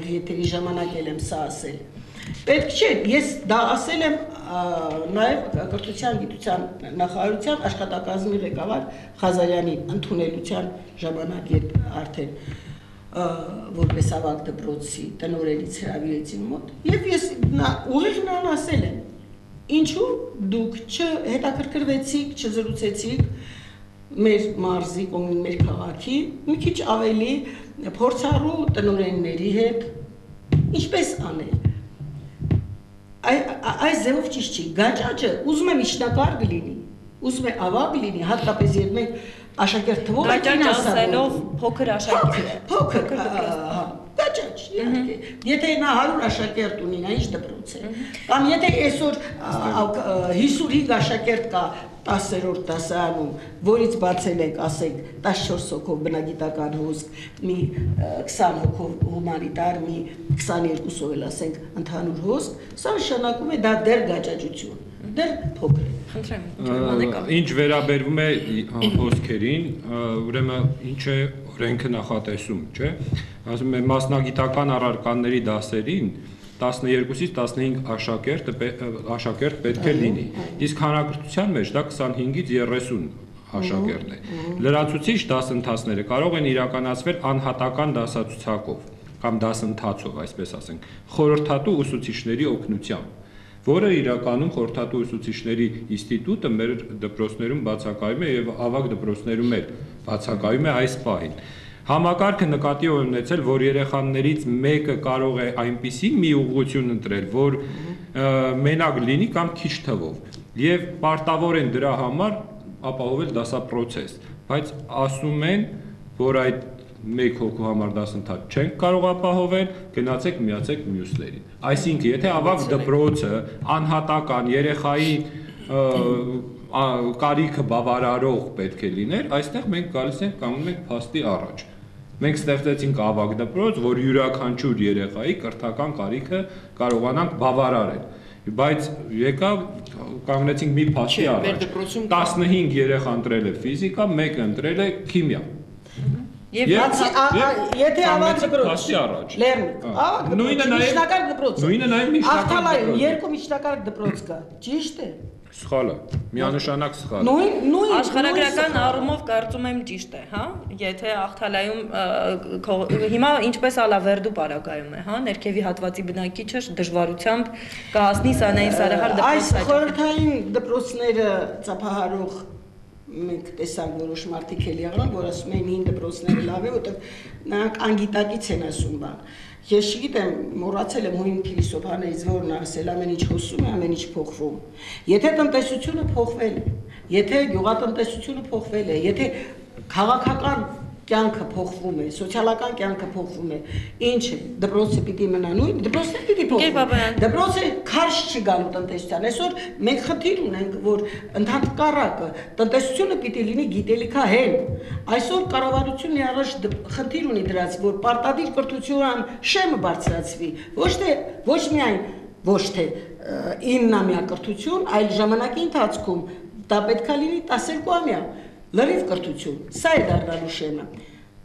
եթերի ժամանակ եմ սա ասել, պետք չէ, ես դա ասել եմ նաև կրթության գիտության նախարարության աշխատակազմի ղեկավար Խազարյանի ընդունելության ժամանակ, երբ արդեն որպես ավագ դպրոցի տնօրենից հրավիրեցին մոտ, եւ ես ուղիղ նրան ասել եմ, ինչու դուք չհետաքրքրվեցիք, չզրուցեցիք մեր մարզի, մեր քաղաքի մի քիչ ավելի փորձառու տնօրենների հետ, ինչպես անել։ Այս ձևով ճիշտ չի, գաճաճը ուզում է միջնակարգ լինի, ուզում է ավագ լինի, հատկապես երբ մենք աշակերտ թվով ենք ասելով փոքր աշակերտ։ Փոքր, գաճաճ, իհարկե։ Եթե նա 100 աշակերտ ունի, նա ինչ դպրոց է։ Կամ եթե այսօր 55 աշակերտ կա 10-րդ դասարանում, որից բացել ենք, ասենք, 14 հոգով բնագիտական հոսք, մի 20 հոգով հումանիտար, մի 22-ով էլ ասենք ընդհանուր հոսք, սա նշանակում է դա դեռ գաճաճություն, դեռ փոքր է։ Խնդրեմ, ինչ վերաբերվում է հոսքերին, ուրեմն ինչ է օրենքը նախատեսում, չէ՞։ Ասում է մասնագիտական առարկաների դասերին 12-ից 15 աշակերտ պետք է լինի, իսկ հանրակրթության մեջ դա 25-ից 30 աշակերտ է։ Լրացուցիչ դասընթացները կարող են իրականացվել անհատական դասացուցակով կամ դասընթացով, այսպես ասենք, խորհրդատու ուսուցիչների օգնությամբ, որը իրականում խորհրդատու ուսուցիչների ինստիտուտը մեր դպրոցներում բացակայում է եւ ավագ դպրոցներում էլ բացակայում է այս պահին։ Համակարգը նկատի ունեցել, որ երեխաներից մեկը կարող է այնպիսի մի ուղղություն ընտրել, որ մենակ լինի կամ քիչ թվով, եւ պարտավոր են դրա համար ապահովել դասապրոցես, բայց ասում են, որ այդ մեկ հոգու համար դասընթաց չենք կարող ապահովել, գնացեք միացեք մյուսներին։ Այսինքն, եթե ավագ դպրոցը անհատական երեխայի կարիքը բավարարող պետք է լիներ, այստեղ մենք գալիս ենք կանգնում ենք փաստի առաջ։ Մենք ստեղծեցինք ավագ դպրոց, որ յուրաքանչյուր երեխայի կրթական կարիքը կարողանանք բավարարել։ Բայց եկավ կանգնեցինք մի փաստի առաջ։ 15 երեխա ընտրել է ֆիզիկա, մեկը ընտրել է քիմիա։ Եվ եթե ավագ դպրոց, Լեռնիկ, ավագ դպրոց, նույնը նաև միջնակարգ երկու միջնակարգ դպրոց կա, ճիշտ է։ Սխալ է, միանշանակ սխալ է։ Աշխարհագրական առումով կարծում եմ ճիշտ է, հա, եթե Աղթալայում հիմա ինչպես Ալավերդու պարագայում է, հա, ներքևի հատվածի բնակիչը դժվարությամբ կհասնի Սանային Սարահար դպրոցը։ Այս խորհրդային դպրոցները ծափահարող մենք տեսանք որոշ մարդիկ էլ եղան, որ ասում էին հին դպրոցները լավ է, որտեղ նրանք անգիտակից են ասում բան։ Ես չգիտեմ, մոռացել եմ հույն փիլիսոփաներից որն ասել ամեն ինչ հոսում է, ամեն ինչ փոխվում։ Եթե տնտեսությունը փոխվել է, եթե գյուղատնտեսությունը փոխվել է, եթե քաղաքական կյանքը փոխվում է, սոցիալական կյանքը փոխվում է, ինչ է, դպրոցը պիտի մնա նույն, դպրոցը պիտի փոխվի։ Դպրոցը քարշ չի գալու տնտեսության։ Այսօր մենք խնդիր ունենք, որ ընդհանրակը տնտեսությունը պիտի լինի գիտելիքահեն։ Այսօր կառավարությունն առաջ խնդիր ունի դրած, որ պարտադիր կրթության շեմը բարձրացվի, ոչ միայն 9-ամյա կրթություն, այլ ժամանակի ընթացքում դա պետքա լինի 12-ամյա լրիվ կրթություն, սա է դառնալու շեմը։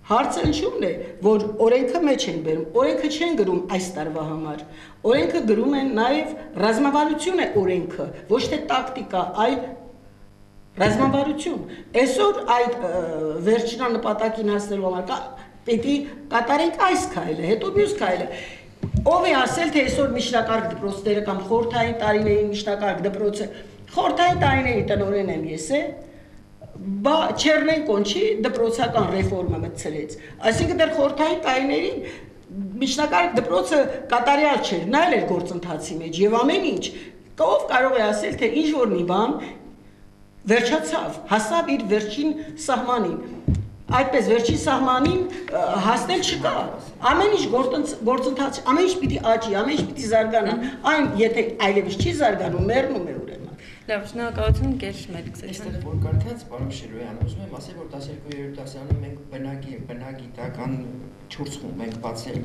Հարցը ինչու՞մն է, որ օրենքը մեջ են բերում, օրենքը չեն գրում այս տարվա համար, օրենքը գրում են նաև ռազմավարություն է օրենքը, ոչ թե տակտիկա, այլ ռազմավարություն։ Այսօր այդ վերջնանպատակին հասնելու համար պետք է կատարենք այս քայլը, հետո մյուս քայլը։ Ով է ասել, թե այսօր միջնակարգ դպրոցները կամ խորհրդային տարիների միջնակարգ դպրոցը, խորհրդային տարիների տնօրեն եմ ես է, Չերնենկոն չի դպրոցական ռեֆորմը մտցրեց, այսինքն դեռ խորհրդային տարիներին միջնակարգ դպրոցը կատարյալ չէր, նա էլ էր գործընթացի մեջ եւ ամեն ինչ, ով կարող է ասել, թե ինչ որ մի բան վերջացավ, հասավ իր վերջին սահմանին, այդպես վերջին սահմանին հասնել չկա, ամեն ինչ գործընթաց, ամեն ինչ պիտի աճի, ամեն ինչ պիտի զարգանա, այն եթե այլևս չի զարգանում, մեռնում է ուրեմն։ Լավ, շնորհակալություն, Գերշ Մելիքսյան։ Այստեղ որ կարդաց, պարոն Շիրոյան, ուզում եմ ասել, որ 12-րդ դասարանում մենք բնագիտական 4 խումբ ենք բացել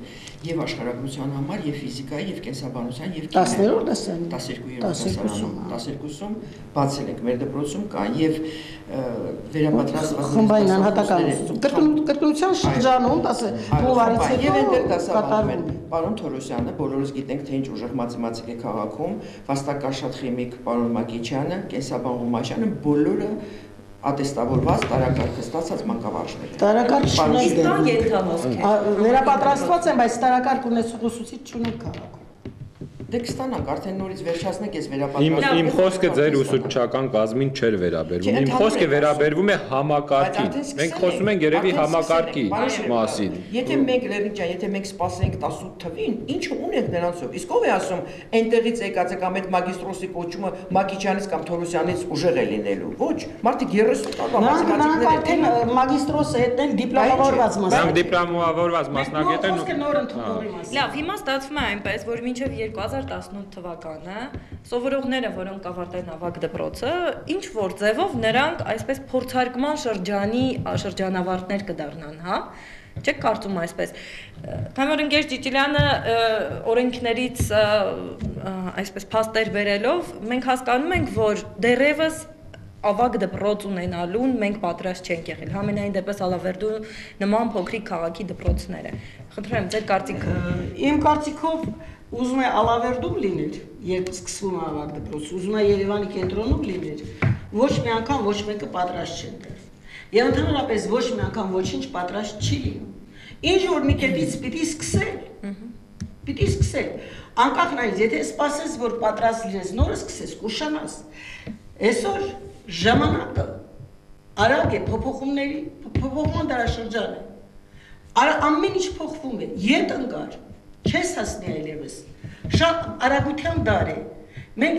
եւ աշխարհագրության համար, եւ ֆիզիկայի, եւ կենսաբանության, եւ 10-րդ դասարանում 12-րդ դասարանում 12-ում բացել ենք, մեր դպրոցում կա եւ վերապատրաստված խմբային անհատական կրկնության շրջանում 10 հունվարից եւ այնտեղ դասավանդում են պարոն Թորոսյանը, բոլորս գիտենք, թե ինչ ուժեղ մաթեմատիկ է քաղաքում, վաստակաշատ խիմիկ պարոն Մակիչյանը, կենսաբան Ղումաշյանը, բոլորը ատեստավորված տարակարգ ստացած մանկավարժներ են։ Տարակարգ չունենք, վերապատրաստված են, բայց տարակարգ ունեցող ուսուցիչ չունենք քաղաքում։ Դե կստանանք, արդեն նորից վերջացնենք այս վերապատրաստումը։ Իմ խոսքը ձեր ուսուցչական կազմին չէր վերաբերվում։ Իմ խոսքը վերաբերվում է համակարգին։ Մենք խոսում ենք երևի համակարգի մասին։ Եթե մենք Լեռնիկ ջան, եթե մենք սպասենք 18 թվին, ինչը ունենք նրանցով։ Իսկ ով է ասում, այնտեղից եկած է կամ այդ մագիստրոսի կոչումը Մակիչյանից կամ Թորոսյանից ուժեղ է լինելու։ Ոչ, մարդիկ 30 տարվա մաթեմատիկներ են։ Նրանք մագիստրոսը հետն դիպլոմավորված մասնագետ։ Նրանք դիպլոմավորված մասնագետ են։ Լավ, հիմա ստացվում է այնպես, որ մինչև 2018 թվականը սովորողները, որոնք կավարտեն ավագ դպրոցը, ինչ որ ձևով նրանք այսպես փորձարկման շրջանավարտներ կդառնան, հա։ Չեք կարծում այսպես։ Քանի որ ընկեր Ճիճիլյանը օրենքներից այսպես փաստեր բերելով, մենք հասկանում ենք, որ դեռևս ավագ դպրոց ունենալուն մենք պատրաստ չենք եղել։ Համենայն դեպս Ալավերդու նման փոքրիկ քաղաքի դպրոցները։ Խնդրեմ, ձեր կարծիքը։ Իմ կարծիքով ուզում է Ալավերդում լիներ, երբ սկսվում է ավագ դպրոցը, ուզում է Երևանի կենտրոնում լիներ, ոչ մի անգամ ոչ մեկը պատրաստ չեն դեռ։ Եվ ընդհանրապես ոչ մի անգամ ոչինչ պատրաստ չի լինում։ Ինչ որ մի կետից պիտի սկսել։ Անկախ նայից, եթե սպասես, որ պատրաստ լինես, նորը սկսես, կուշանաս։ Այսօր ժամանակը արագ է, փոփոխման դարաշրջան է։ Ամեն ինչ փոխվում է, ետ ընկար, չես հասնի այլևս։ Շատ արագության դար է։ Մենք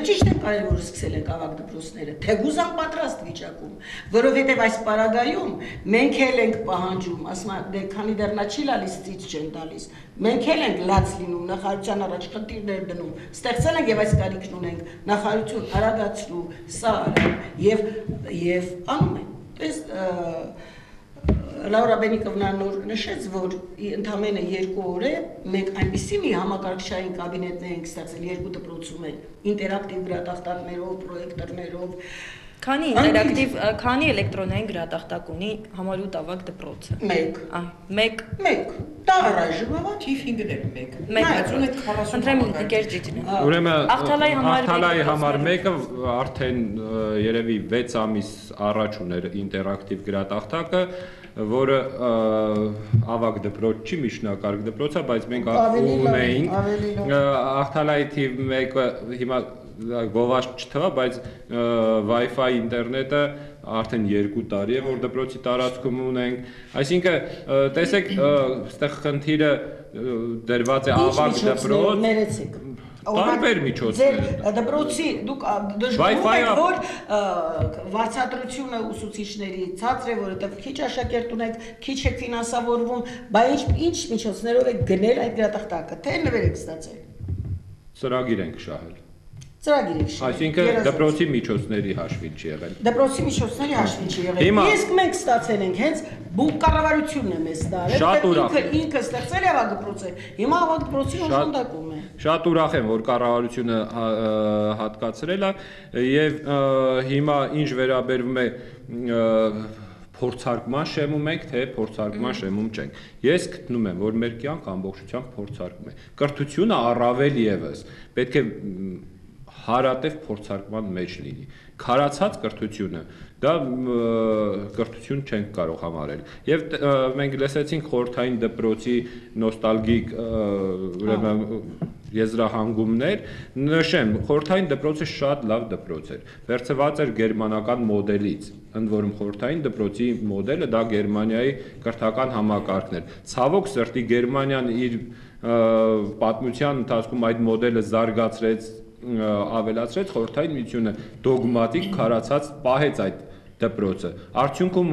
ճիշտ ենք արել, որ սկսել ենք ավագ դպրոցները, թեգուզ անպատրաստ վիճակում, որովհետև այս պարագայում մենք էլ ենք պահանջում, ասում եմ, դե քանի դեռ նա չի լալիս, ծից չեն տալիս, մենք էլ ենք լաց լինում, նախարարության առաջ խնդիրներ դնում, ստեղծել ենք եւ այս կարիքն ունենք, նախարարություն արագացրու, սա եւ անում են։ Լաուրա Բենիկովնա նոր նշեց, որ ընդամենը 2 օր է մենք այնպիսի մի համակարգչային կաբինետներ ենք ստեղծել 2 դպրոցում էլ ինտերակտիվ գրատախտակներով, պրոյեկտորներով, քանի էլեկտրոնային գրատախտակ ունի համալուտ ավագ դպրոցը։ 1 դա առայժմ թիվինգն է 1 բայց ունեք 40 ընտրեմ Գերջիջին։ Ուրեմն Ախթալայի համար 1-ը արդեն երևի 6 ամիս առաջ ուներ ինտերակտիվ գրատախտակը, որը ավագ դպրոց չի, միջնակարգ դպրոց է, բայց մենք ունեինք Ախթալայի թիվ 1-ը հիմա գովաշ չթվա, բայց Wi-Fi ինտերնետը արդեն 2 տարի է, որ դպրոցի տարածքում ունենք, այսինքն տեսեք, այստեղ խնդիրը դրված է ավագ դպրոց, տարբեր միջոցներ։ Դպրոցի դուք դժգոհում եք, որ վարձատրությունը ուսուցիչների ցածր է, որովհետև քիչ աշակերտ ունեք, քիչ է ֆինանսավորվում, բայց ինչ միջոցներով եք գնել այդ գրատախտակը, թե նվեր եք ստացել։ Ծրագիր ենք շահել։ Այսինքն դպրոցի միջոցների հաշվին չի եղել։ Դպրոցի միջոցների հաշվին չի եղել։ Իսկ մենք ստացել ենք հենց կառավարությունն է մեզ տալել, ինքը ստեղծել է ավագ դպրոցը, հիմա ավագ դպրոցի օժանդակում է։ Շատ ուրախ եմ, որ կառավարությունը հատկացրել է եւ հիմա ինչ վերաբերվում է փորձարկման շեմում ենք, թե փորձարկման շեմում չենք։ Ես գտնում եմ, որ մեր կյանք ամբողջությամբ փորձարկում է։ Կրթությունը առավել եւս պետք է հարատև փորձարկման մեջ լինի։ Քարացած կրթությունը դա կրթություն չենք կարող համարել։ Եվ մենք լսեցինք խորհրդային դպրոցի նոստալգիկ ուրեմն եզրահանգումներ, նշեմ, խորհրդային դպրոցը շատ լավ դպրոց էր։ Վերցված էր գերմանական մոդելից, ընդ որում խորհրդային դպրոցի մոդելը դա Գերմանիայի կրթական համակարգն էր։ Ցավոք սրտի Գերմանիան իր պատմության ընթացքում այդ մոդելը զարգացրեց, ավելացրեց, խորհրդային միությունը դոգմատիկ քարացած պահեց այդ դպրոցը։ Արդյունքում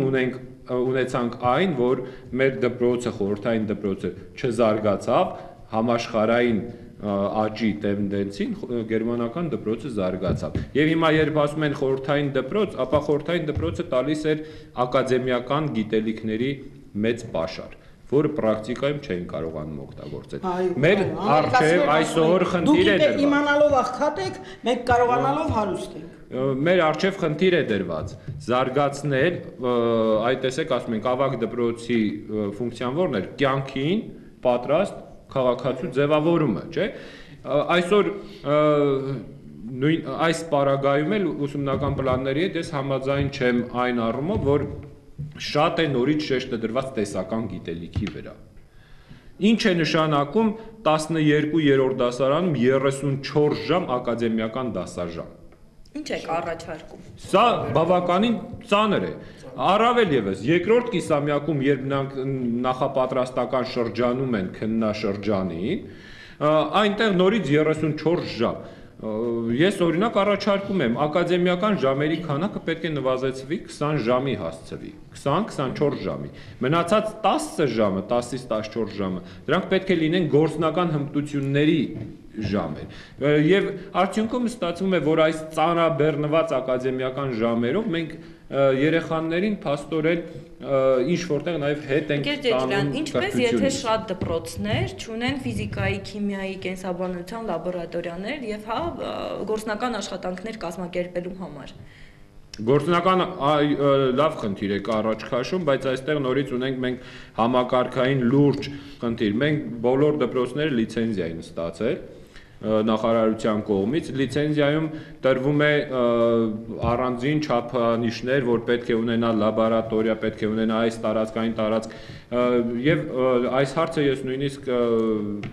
ունեցանք այն, որ մեր դպրոցը, խորհրդային դպրոցը չզարգացավ, համաշխարհային աճի տենդենսին գերմանական դպրոցը զարգացավ։ Եվ հիմա երբ ասում են խորհրդային դպրոց, ապա խորհրդային դպրոցը տալիս էր ակադեմիական գիտելիքների մեծ պաշար, որը պրակտիկայում չեն կարողանում օգտագործել։ Մեր առջև այսօր խնդիր է դրված։ Դուք իմանալով աղքատ եք, մենք կարողանալով հարուստ ենք։ Մեր առջև խնդիր է դրված զարգացնել, այդ տեսեք ասում ենք ավագ դպրոցի ֆունկցիան որն էր, կյանքին պատրաստ քաղաքացու ձևավորումը, չէ՞։ Այսօր նույն այս պարագայում էլ ուսումնական պլանների հետ ես համաձայն չեմ այն առումով, որ շատ է նորից շեշտը դրված տեսական գիտելիքի վրա։ Ինչ է նշանակում 12-րդ դասարանում 34 ժամ ակադեմիական դասաժամ։ Ինչ եք առաջարկում։ Սա բավականին ծանր է։ Առավել եւս երկրորդ կիսամյակում, երբ նրանք նախապատրաստական շրջանում են քննաշրջանին, այնտեղ նորից 34 ժամ։ Ես օրինակ առաջարկում եմ ակադեմիական ժամերի քանակը պետք է նվազեցվի 20 ժամի հասցվի, 20-24 ժամի։ Մնացած 10 ժամը, 10-ից 14 ժամը, դրանք պետք է լինեն գործնական հմտությունների ժամեր։ Եվ արդյունքում ստացվում է, որ այս ծանրաբեռնված ակադեմիական ժամերով մենք երեխաներին փաստորեն ինչ որտեղ նաև հետ ենք տանում։ Ինչպես եթե շատ դպրոցներ չունեն ֆիզիկայի, քիմիայի, կենսաբանության լաբորատորիաներ եւ գործնական աշխատանքներ կազմակերպելու համար։ Գործնական լավ խնդիր է առաջ քաշում, բայց այստեղ նորից ունենք մենք համակարգային լուրջ խնդիր։ Մենք բոլոր դպրոցները լիցենզիա են ստացել նախարարության կողմից, լիցենզիայում տրվում է առանձին չափանիշներ, որ պետք է ունենա լաբորատորիա, պետք է ունենա այս տարածքային տարածք, Եվ այս հարցը ես նույնիսկ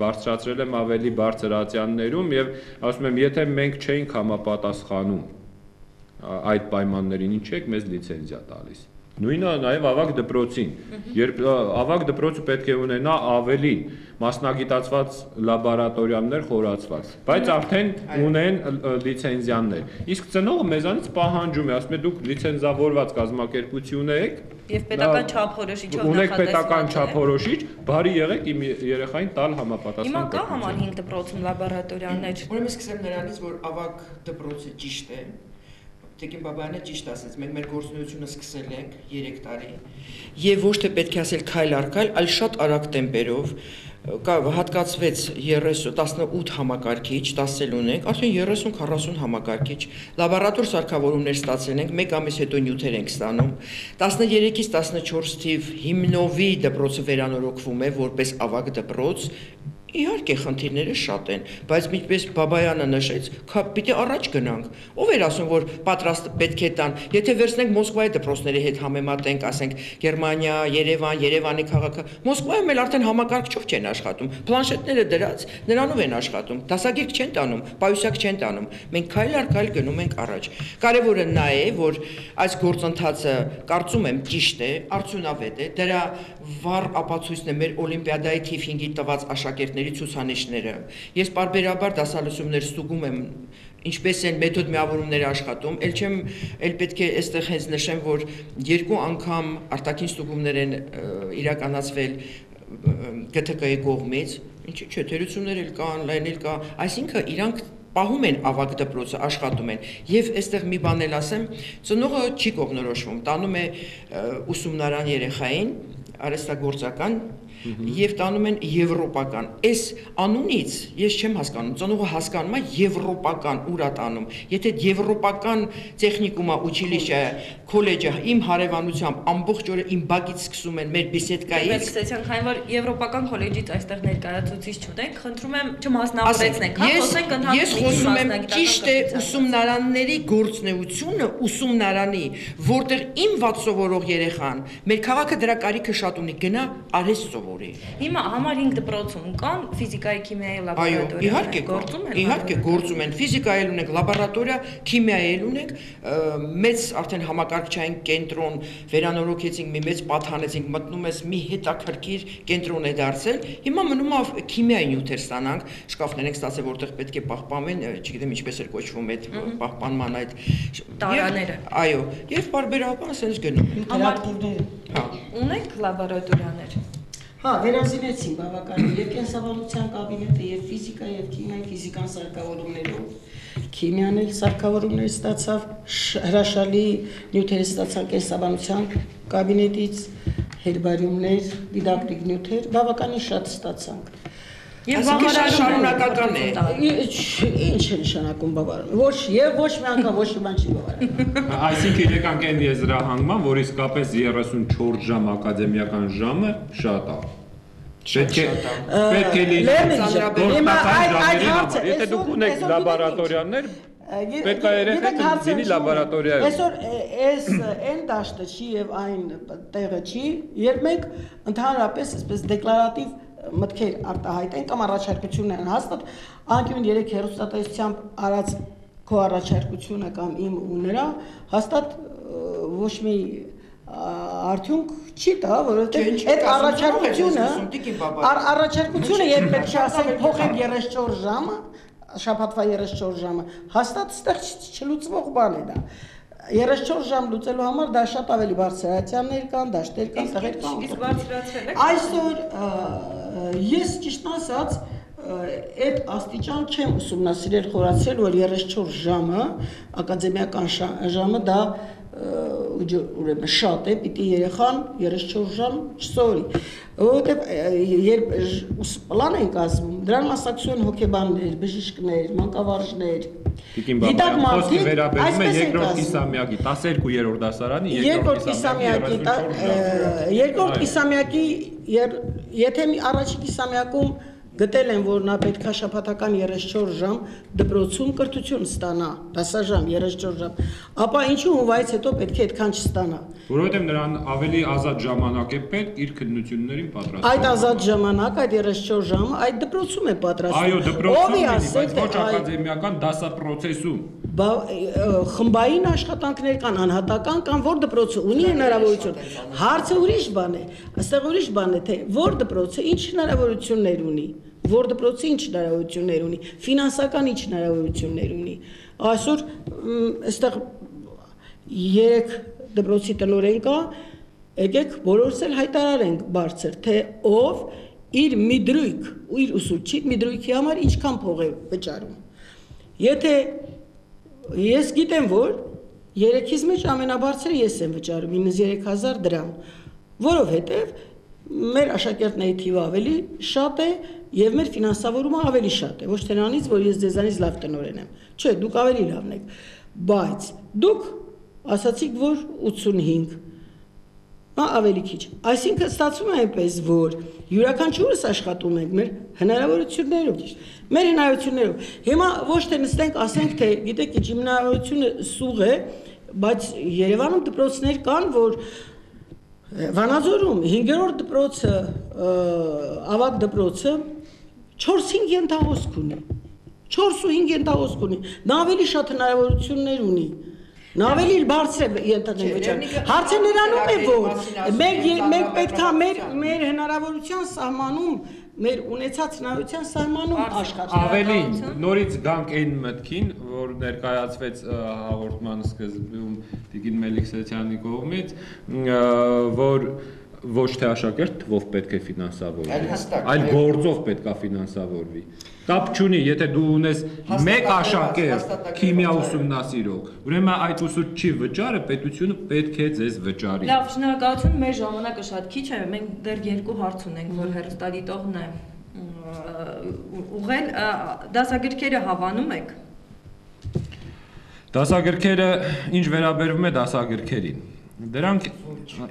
բարձրացրել եմ ավելի բարձր ատյաններում եւ ասում եմ, եթե մենք չէինք համապատասխանում այդ պայմաններին, ինչ եք մեզ լիցենզիա տալիս։ Նույնը նաև ավագ դպրոցին, երբ ավագ դպրոցը պետք է ունենա ավելի մասնագիտացված լաբորատորիաներ խորացված, բայց արդեն ունեն լիցենզիաներ։ Իսկ ծնողը մեզանից պահանջում է, ասում է դուք լիցենզավորված կազմակերպություն եք եւ պետական չափորոշիչով ունեք պետական չափորոշիչ, բարի եղեք իմ երեխային տալ համապատասխան։ Հիմա կա համար 5 դպրոցում լաբորատորիաներ։ Ուրեմն սկսեմ նրանից, որ ավագ դպրոցը ճիշտ է։ Տիկին Բաբայանը ճիշտ ասաց, մենք մեր գործունեությունը սկսել ենք 3 տարի եւ ոչ թե պետք է ասել քայլ առ քայլ, այլ շատ արագ տեմպերով հատկացվեց 18 համակարգիչ, 10 ունենք, արդեն 30-40 համակարգիչ, լաբորատոր սարքավորումներ ստացել ենք, 1 ամիս հետո նյութեր ենք ստանում, 13-ից 14 թիվ հիմնովի դպրոցը վերանորոգվում է որպես ավագ դպրոց։ Իհարկե խնդիրները շատ են, բայց ինչպես Բաբայանը նշեց, պիտի առաջ գնանք։ Ով էր ասում, որ պատրաստ պետք է տան, եթե վերցնենք Մոսկվայի դպրոցների հետ համեմատենք, ասենք Գերմանիա, Երևան, Երևանի քաղաքը, Մոսկվայում էլ արդեն համակարգչով չեն աշխատում, պլանշետները դրած, նրանով են աշխատում, դասագիրք չեն տանում, պայուսակ չեն տանում։ Մենք քայլ առ քայլ գնում ենք առաջ։ Կարևորը նա է, որ այս գործընթացը կարծում եմ ճիշտ է, արդյունավետ է, դրա վառ ապացույցն է մեր օլիմպիադայի թիվ 5-ի տված աշակերտների ցուցանիշները։ Ես պարբերաբար դասալսումներ ստուգում եմ, ինչպես են մեթոդ միավորումները աշխատում, էլ պետք է այստեղ հենց նշեմ, որ 2 անգամ արտաքին ստուգումներ են իրականացվել ԳԹԿ-ի կողմից, ինչի՞ չէ, թերություններ էլ կան, լայն էլ կա, այսինքն իրանք պահում են ավագ դպրոցը, աշխատում են։ Եվ այստեղ մի բան էլ ասեմ, ծնողը չի կողմնորոշվում, տանում է ուսումնարան երեխային, արհեստագործական եւ տանում են եվրոպական։ Այս անունից ես չեմ հասկանում, ծնողը հասկանում է եվրոպական ուրա տանում։ Եթե եվրոպական տեխնիկումա, ուչիլիշը, քոլեջը իմ հարևանությամբ ամբողջ օրը իմ բակից սկսում են մեր բիսեդկայից։ Սկսեցինք, քանի որ եվրոպական քոլեջից այստեղ ներկայացուցիչ չունենք, խնդրում եմ չմասնավորեցնենք, հա, խոսենք ընդհանուր։ Ես խոսում եմ ճիշտ է ուսումնարանների գործնեությունը, ուսումնարանի, որտեղ իմ վատ սովորող երեխան, մեր քաղաքը դրա կարիքը շատ ունի, գնա արհեստ սովորի։ Հիմա համար 5 դպրոցում կան ֆիզիկայի, քիմիայի լաբորատորիաներ։ Իհարկե գործում են։ Իհարկե գործում են, ֆիզիկայի ունենք լաբորատորիա, քիմիայի ունենք, մեծ արդեն համակարգչային կենտրոն վերանորոգեցինք, մի մեծ պատանեցինք, մտնում ես մի հետաքրքիր կենտրոն է դարձել։ Հիմա մնում է քիմիայի նյութեր ստանանք, շկաֆներ ենք ստացել, որտեղ պետք է պահպանեն, չգիտեմ ինչպես էր կոչվում այդ պահպանման այդ տարաները։ Այո, եւ բարբերաբար ասենց գնում։ Ինտերակտիվները։ Հա։ Ունենք լաբորատորիաներ։ Հա, վերազինեցին բավականին եւ կենսաբանության կաբինետը եւ ֆիզիկա եւ քիմիայի ֆիզիկան սարքավորումներով։ Քիմիան էլ սարքավորումներ ստացավ, հրաշալի նյութեր ստացան կենսաբանության կաբինետից, հերբարիումներ, դիդակտիկ նյութեր, բավականին շատ ստացանք։ Եվ շարունակական է։ Ինչ է նշանակում բավարարում։ Ոչ մի անգամ ոչ մի բան չի բավարարում։ Այսինքն եկանք այն եզրահանգման, որ իսկապես 34 ժամ ակադեմիական ժամը շատ է։ Պետք է լինի եթե դուք ունեք լաբորատորիաներ, պետք է երեխեք լինի լաբորատորիայում։ Այսօր այս այն դաշտը չի եւ այն տեղը չի, երբ մենք ընդհանրապես այսպես դեկլարատիվ մտքեր արտահայտեն կամ առաջարկություններ հաստատ անկյուն 3 հեռուստատեսությամբ արած քո առաջարկությունը կամ իմ ու նրա հաստատ ոչ մի արդյունք չի տա, որովհետեւ այդ առաջարկությունը երբ պետք է ասել փոխենք 34 ժամը, շաբաթվա 34 ժամը, հաստատ այդտեղ չլուծվող բան է դա։ 34 ժամ լուծելու համար դա շատ ավելի բարձր ատյաններ կան, դաշտեր կան, տղեր կան։ Իսկ բարձրացրել եք։ Այսօր ես ճիշտ ասած այդ աստիճան չեմ ուսումնասիրել, խորացրել, որ 34 ժամը, ակադեմիական ժամը դա ուրեմն շատ է, պիտի երեխան 34 ժամ չսովորի, որովհետև երբ պլան են կազմում, դրան մասնակցում են հոգեբաններ, բժիշկներ, մանկավարժներ, Տիկին խոսքը վերաբերում է երկրորդ կիսամյակի 12-րդ դասարանի երկրորդ կիսամյակի եթե մի առաջին կիսամյակում գտել են, որ նա պետք է շաբաթական 34 ժամ դպրոցում կրթություն ստանա, դասաժամ 34 ժամ, ապա ինչու հունվարից հետո պետք է այդքան չստանա։ Որովհետև նրան ավելի ազատ ժամանակ է պետք իր քննություններին պատրաստվելու։ Այդ ազատ ժամանակ, այդ 34 ժամը այդ դպրոցում է պատրաստվում։ Այո, դպրոցում է, բայց ոչ ակադեմիական դասապրոցեսում։ Խմբային աշխատանքներ կան, անհատական կան, որ դպրոցը ունի հնարավորություն։ Հարցը ուրիշ բան է, այստեղ ուրիշ բան է, թե որ դպրոցը ինչ հնարավորություններ ունի, որ դպրոցը ինչ հնարավորություններ ունի, ֆինանսական ինչ հնարավորություններ ունի։ Այսօր այստեղ 3 դպրոցի տնօրեն կա, եկեք բոլորս էլ հայտարարենք բարձր, թե ով իր մի դրույք, իր ուսուցչի մի դրույքի համար ինչքան փող է վճարում։ Եթե ես գիտեմ, որ 3-ից մեջ ամենաբարձրը ես եմ վճարում 93,000 դրամ, որովհետև մեր աշակերտների թիվը ավելի շատ է եւ մեր ֆինանսավորումը ավելի շատ է, ոչ թե նրանից, որ ես ձեզանից լավ տնօրեն եմ։ Չէ, դուք ավելի լավն եք, բայց դուք ասացիք, որ 85, ավելի քիչ։ Այսինքն ստացվում է այնպես, որ յուրաքանչյուրս աշխատում ենք մեր հնարավորություններով։ Մեր հնարավորություններով։ Հիմա ոչ թե նստենք, ասենք, թե գիտեք, ինչ հնարավորությունը սուղ է, բայց Երևանում դպրոցներ կան, որ Վանաձորում 5-րդ դպրոցը, ավագ դպրոցը 4-5 ենթահոսք ունի։ 4 ու 5 ենթահոսք ունի։ Նա ավելի շատ հնարավորություններ ունի։ Նա ավելի բարձր է ենթադրում վճարում։ Հարցը նրանում է, որ մենք պետք է մեր հնարավորության սահմանում, մեր ունեցած հնարավորության սահմանում աշխատենք։ Ավելին, նորից գանք այն մտքին, որ ներկայացվեց հաղորդման սկզբում Տիկին Մելիքսեթյանի կողմից, որ ոչ թե աշակերտ թվով պետք է ֆինանսավորվի, այլ գործով պետք է ֆինանսավորվի։ Կապ չունի, եթե դու ունես մեկ աշակերտ քիմիա ուսումնասիրող, ուրեմն այդ ուսուցչի վճարը պետությունը պետք է ձեզ վճարի։ Լավ, շնորհակալություն, մեր ժամանակը շատ քիչ է, մենք դեռ 2 հարց ունենք, որ հեռուստադիտողն է ուղղել, դասագրքերը հավանում եք։ Դասագրքերը ինչ վերաբերվում է դասագրքերին։ Դրանք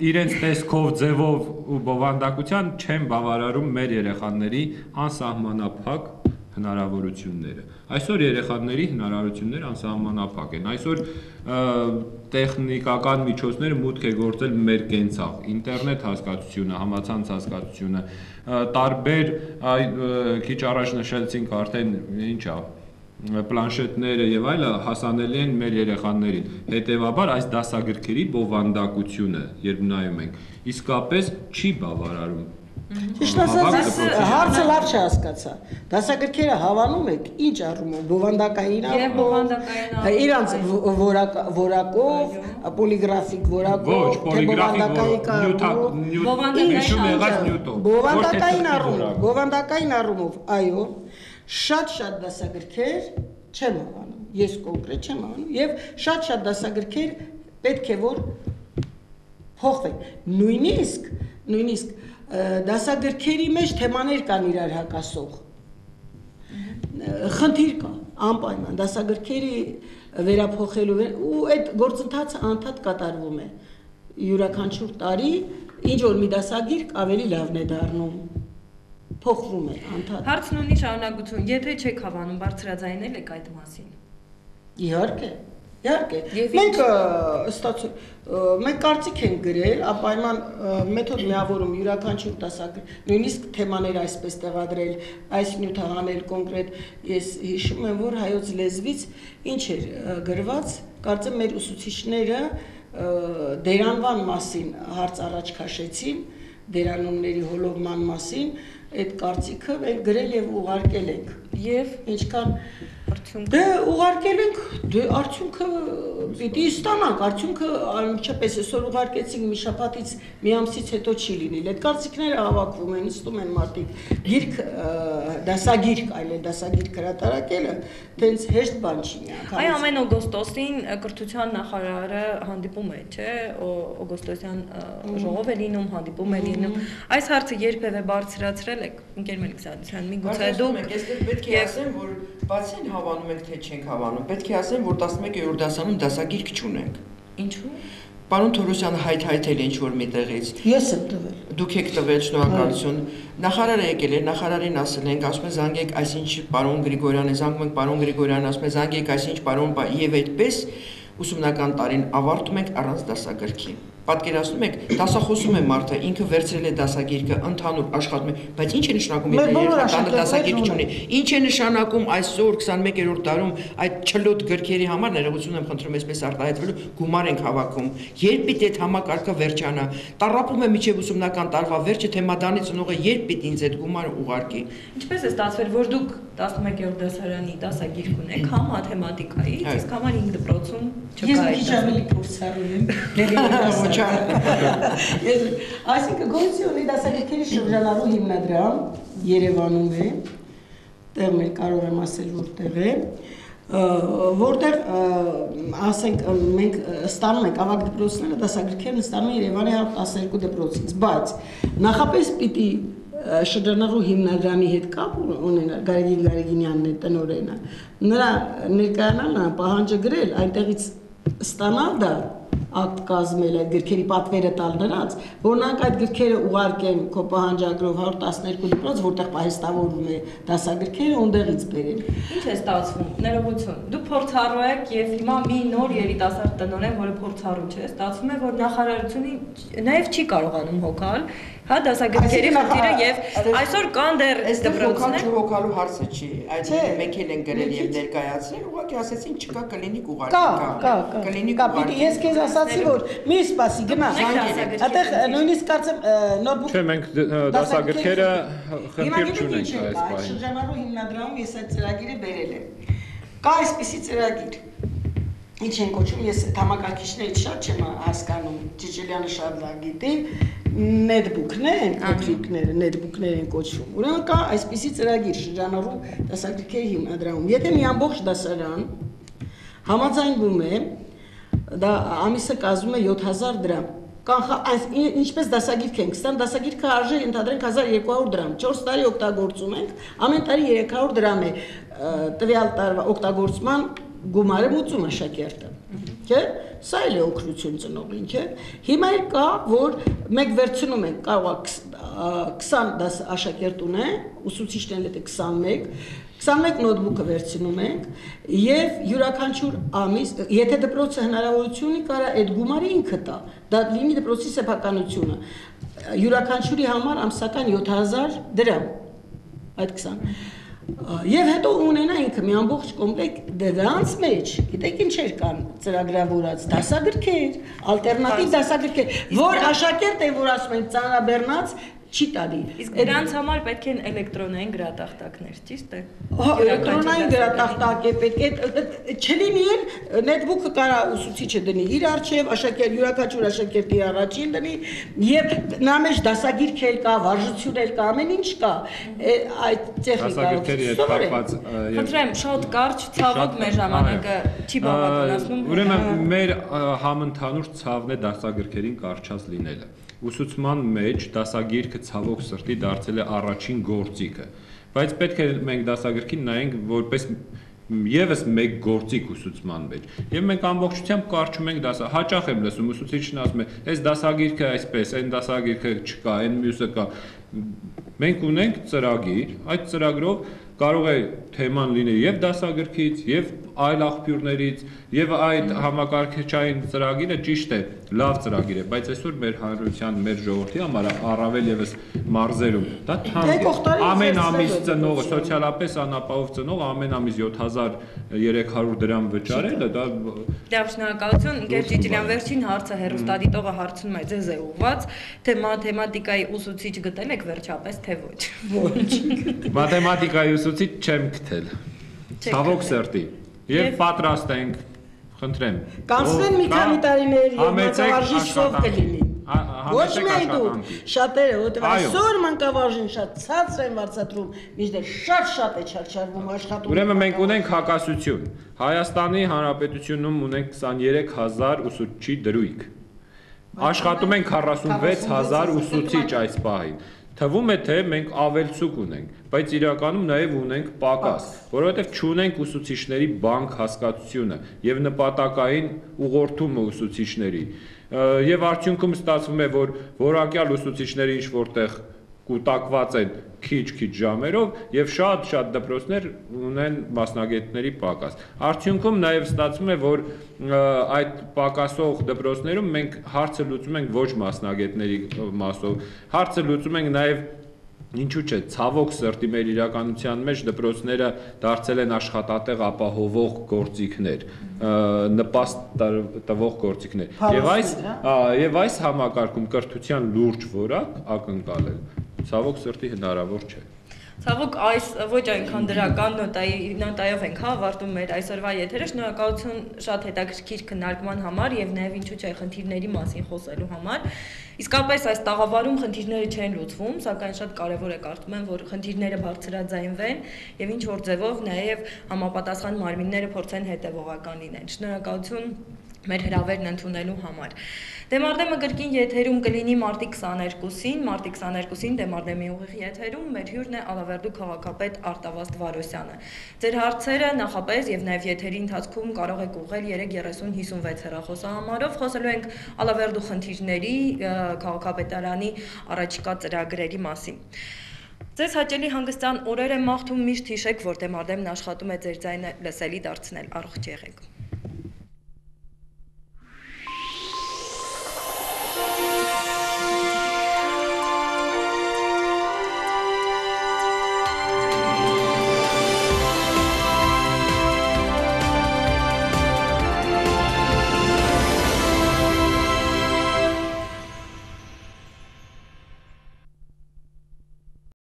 իրենց տեսքով, ձևով ու բովանդակության չեն բավարարում մեր երեխաների անսահմանափակ հնարավորությունները։ Այսօր երեխաների հնարավորությունները անսահմանափակ են։ Այսօր տեխնիկական միջոցները մուտք է գործել մեր կենցաղ, ինտերնետ հասկացությունը, համացանց հասկացությունը, տարբեր քիչ առաջ նշեցինք արդեն ինչա պլանշետները եւ այլը հասանելի են մեր երեխաներին։ Հետևաբար այս դասագրքերի բովանդակությունը, երբ նայում ենք, իսկապես չի բավարարում։ Ճիշտ ասած, հարցը լավ չհասկացա։ Դասագրքերը հավանում եք ինչ առումով, բովանդակային առումով, իրանց որակով, պոլիգրաֆիկ որակով, թե բովանդակային առումով, այո, շատ դասագրքեր չեմ հավանում, ես կոնկրետ չեմ հավանում եւ շատ դասագրքեր պետք է որ փոխվեն։ Նույնիսկ դասագրքերի մեջ թեմաներ կան իրար հակասող։ Խնդիր կա, անպայման դասագրքերի վերափոխելու ու այդ գործընթացը անդադ կատարվում է։ Յուրաքանչյուր տարի ինչ որ մի դասագիրք ավելի լավն է դառնում։ Փոխվում է անդադ։ Հարցն ունի շարունակություն, եթե չեք հավանում, բարձրաձայնել եք այդ մասին։ Իհարկե։ Մենք կարծիք ենք գրել, ապայման մեթոդ միավորում յուրաքանչյուր դասագրք, նույնիսկ թեմաներ այսպես տեղադրել, այս նյութը հանել կոնկրետ, ես հիշում եմ, որ հայոց լեզվից ինչ էր գրված, կարծեմ մեր ուսուցիչները դերանվան մասին հարց առաջ քաշեցին, դերանունների հոլովման մասին, այդ կարծիքը մենք գրել եւ ուղարկել ենք։ Եվ ինչքան արդյունքը դե ուղարկել ենք, դե արդյունքը պիտի ստանանք, արդյունքը անմիջապես այսօր ուղարկեցինք մի շաբաթից մի ամսից հետո չի լինի։ Այդ կարծիքները հավաքվում են, նստում են մարդիկ, գիրք դասագիրք, այլ դասագիրք հրատարակելը տենց հեշտ բան չի միանգամից։ Այ ամեն օգոստոսին կրթության նախարարը հանդիպում է, չէ՞, օգոստոսյան ժողով է լինում, հանդիպում է լինում։ Այս հարցը երբևէ բարձրացրել եք, ընկեր Մելիքսեթյան, միգուցե դուք պետք է ասեմ, որ բացի են հավանում եք, թե չենք հավանում, պետք է ասեմ, որ 11-րդ դասանում դասագիրք չունենք։ Ինչու՞։ Պարոն Թորոսյանը հայթայթել է ինչ-որ միտեղից։ Ես եմ տվել։ Դուք եք տվել, շնորհակալություն։ Նախարարը եկել է, նախարարին ասել ենք, ասում է զանգեք այսինչ պարոն Գրիգորյանը, զանգում ենք պարոն Գրիգորյանը, ասում է զանգեք այսինչ պարոն եւ այդպես ուսումնական տարին ավարտում ենք առանց դասագրքի։ Պատկերացնում եք, դասախոսում է մարդը, ինքը վերցրել է դասագիրքը, ընդհանուր աշխատում է, բայց ինչ է նշանակում, եթե երեխականը դասագիրք չունի։ Ինչ է նշանակում այսօր 21-րդ դարում այդ չլոտ գրքերի համար, ներողություն եմ խնդրում այսպես արտահայտվելու, գումար ենք հավաքում։ Երբ պիտի այդ համակարգը վերջանա, տառապում է միջև ուսումնական տարվա վերջը, թե մադանի ծնողը երբ պիտի ինձ այդ գումարը ուղարկի։ Ինչպես է ստացվել, որ դուք 11-րդ դասարանի դասագիրք ունեք, հա մաթեմատիկայի, իսկ համար 5 դպրոցում չկա այդ։ Ես քիչ ավելի փորձառու եմ։ Այսինքն գոյություն դասագրքերի շրջանառու հիմնադրամ Երևանում է, տեղն էլ կարող եմ ասել որտեղ է, որտեղ ասենք մենք ստանում ենք ավագ դպրոցները դասագրքերն ստանում են Երևանի 112 դպրոցից, բայց նախապես պիտի շրջանառու հիմնադրամի հետ կապ ունենալ Գարեգին Գարեգինյանն է տնօրենը, նրա ներկայանալ նա պահանջը գրել, այնտեղից ստանալ դա ակտ կազմել այդ գրքերի պատվերը տալ նրանց, որ նրանք այդ գրքերը ուղարկեն քո պահանջագրով 112 դպրոց, որտեղ պահեստավորվում է դասագրքերը, ունդեղից բերեն։ Ինչ է ստացվում, ներողություն, դուք փորձառու եք եւ հիմա մի նոր երիտասարդ տնօրեն, որը փորձառու չէ, ստացվում է, որ նախարարությունը նաեւ չի կարողանում հոգալ, հա դասագրքերի խնդիրը եւ այսօր կան դեռ դպրոցներ հոգալու հարցը չի, այդ մենք էլ են գրել եւ ներկայացրել, ուղղակի ասեցին չկա կլինիկ ուղարկի կա, կլինիկ ուղարկի, ես քեզ ասացի որ մի սպասի գնա, այդտեղ նույնիսկ կարծեմ նոթբուք Չէ, մենք դասագրքերը խնդիր չունենք այս բանը։ Շրջանառու հիմնադրամում ես այդ ծրագիրը բերել եմ։ Կա այսպիսի ծրագիր։ Ինչ են կոչում, ես համակարգիչներից շատ չեմ հասկանում, Ճիճիլյանը շատ լավ գիտի, նետբուքներ են, փոքրիկները, նետբուքներ են կոչվում։ Ուրեմն կա այսպիսի ծրագիր շրջանառու դասագրքերի հիմնադրամում։ Եթե մի ամբողջ դասարան համաձայնվում է, դա ամիսը կազմում է 7000 դրամ։ Ինչպես դասագիրք ենք ստանում, դասագիրքը արժե ընդհանրենք 1200 դրամ, 4 տարի օգտագործում ենք, ամեն տարի 300 դրամ է տվյալ տարվա օգտագործման գումարը մուծում աշակերտը, չէ՞։ Սա էլ է օգնություն ծնողին, չէ՞։ Հիմա էլ կա, որ մենք վերցնում ենք, կարող է 20 աշակերտ ունեն, ուսուցիչներն էլ է 21 նոթբուքը վերցնում ենք եւ յուրաքանչյուր ամիս, եթե դպրոցը հնարավորություն ունի, կարա այդ գումարը ինքը տա, դա լինի դպրոցի սեփականությունը, յուրաքանչյուրի համար ամսական 7000 դրամ, այդ 20 Եվ հետո ունենա ինքը մի ամբողջ կոմպլեկտ դրանց մեջ, գիտեք ինչեր կան ծրագրավորած դասագրքեր, ալտերնատիվ դասագրքեր, որ աշակերտ են, որ ասում են ծանրաբեռնած չի տալի։ Իսկ դրանց համար պետք են էլեկտրոնային գրատախտակներ, ճիշտ է։ Էլեկտրոնային գրատախտակ է պետք է, չլինի էլ նետբուքը կարա ուսուցիչը դնի իր առջև, աշակերտ յուրաքանչյուր աշակերտի առաջին դնի, եւ նրա մեջ դասագիրք էլ կա, վարժություն էլ կա, ամեն ինչ կա։ Այդ տեխնիկայով կապված Խնդրեմ, շատ կարճ, ցավոք մեր ժամանակը չի բավականացնում։ Ուրեմն մեր համընդհանուր ցավն է դասագրքերին կարճած լինելը։ Ուսուցման մեջ դասագիրքը ցավոք սրտի դարձել է առաջին գործիքը, բայց պետք է մենք դասագրքին նայենք որպես եւս մեկ գործիք ուսուցման մեջ։ Եվ մենք ամբողջությամբ կարճում ենք դասա, հաճախ եմ լսում ուսուցիչն ասում է, այս դասագիրքը այսպես, այն դասագիրքը չկա, այն մյուսը կա։ Մենք ունենք ծրագիր, այդ ծրագրով կարող է թեման լինել եւ դասագրքից, եւ այլ աղբյուրներից, եւ այդ համակարգչային ծրագիրը ճիշտ է, լավ ծրագիր է, բայց այսօր մեր հանրության, մեր ժողովրդի համար առավել եւս մարզերում դա թանկ է։ Ամեն ամիս ծնողը, սոցիալապես անապահով ծնողը ամեն ամիս 7300 դրամ վճարելը, դա Լավ, շնորհակալություն, ընկեր Ճիճիլյան, վերջին հարցը հեռուստադիտողը հարցնում է ձեզ է ուղված, թե մաթեմատիկայի ուսուցիչ գտել եք վերջապես, թե ոչ։ Ոչ։ Մաթեմատիկայի ուսուցիչ չեմ գտել։ Ցավոք սրտի։ Եվ պատրաստ ենք, խնդրեմ։ Կանցնեն մի քանի տարիներ եւ մանկավարժի շով կլինի։ Ոչ միայն դուք, շատերը, որտեղ այսօր մանկավարժին շատ ցածր են վարձատրում, մինչդեռ շատ է չարչարվում աշխատում։ Ուրեմն մենք ունենք հակասություն։ Հայաստանի Հանրապետությունում ունենք 23000 ուսուցչի դրույք։ Աշխատում են 46000 ուսուցիչ այս պահին։ Թվում է թե մենք ավելցուկ ունենք, բայց իրականում նաև ունենք պակաս, որովհետև չունենք ուսուցիչների բանկ հասկացությունը եւ նպատակային ուղղորդումը ուսուցիչների։ եւ արդյունքում ստացվում է, որ որակյալ ուսուցիչները ինչ որտեղ կուտակված են քիչ ժամերով եւ շատ դպրոցներ ունեն մասնագետների պակաս։ Արդյունքում նաեւ ստացվում է, որ այդ պակասող դպրոցներում մենք հարցը լուծում ենք ոչ մասնագետների մասով, հարցը լուծում ենք նաեւ Ինչու՞ չէ, ցավոք սրտի մեր իրականության մեջ դպրոցները դարձել են աշխատատեղ ապահովող գործիքներ, նպաստ տվող գործիքներ։ Եվ այս համակարգում կրթության լուրջ որակ ակնկալել ցավոք սրտի հնարավոր չէ։ Ցավոք այս ոչ այնքան դրական նոտայով ենք ավարտում մեր այսօրվա եթերը։ Շնորհակալություն շատ հետաքրքիր քննարկման համար եւ նաեւ ինչու՞ չէ խնդիրների մասին խոսելու համար։ Իսկապես այս տաղավարում խնդիրները չեն լուծվում, սակայն շատ կարեւոր է կարծում եմ, որ խնդիրները բարձրաձայնվեն եւ ինչ որ ձևով նաեւ համապատասխան մարմինները փորձեն հետեւողական լինեն։ Շնորհակալություն մեր հրավերն ընդունելու համար։ Դեմարդեմը գրքին եթերում կլինի մարտի 22-ին, Դեմարդեմի ուղիղ եթերում մեր հյուրն է Ալավերդու քաղաքապետ Արտավազդ Վարոսյանը։ Ձեր հարցերը նախապես եւ նաեւ եթերի ընթացքում կարող եք ուղղել 33056 հեռախոսահամարով, խոսելու ենք Ալավերդու խնդիրների, քաղաքապետարանի առաջիկա ծրագրերի մասին։ Ձեզ հաճելի հանգստյան օրեր եմ մաղթում, միշտ հիշեք, որ Դեմարդեմն աշխատում է ձեր ձայնը լսելի դարձնել, առողջ եղեք։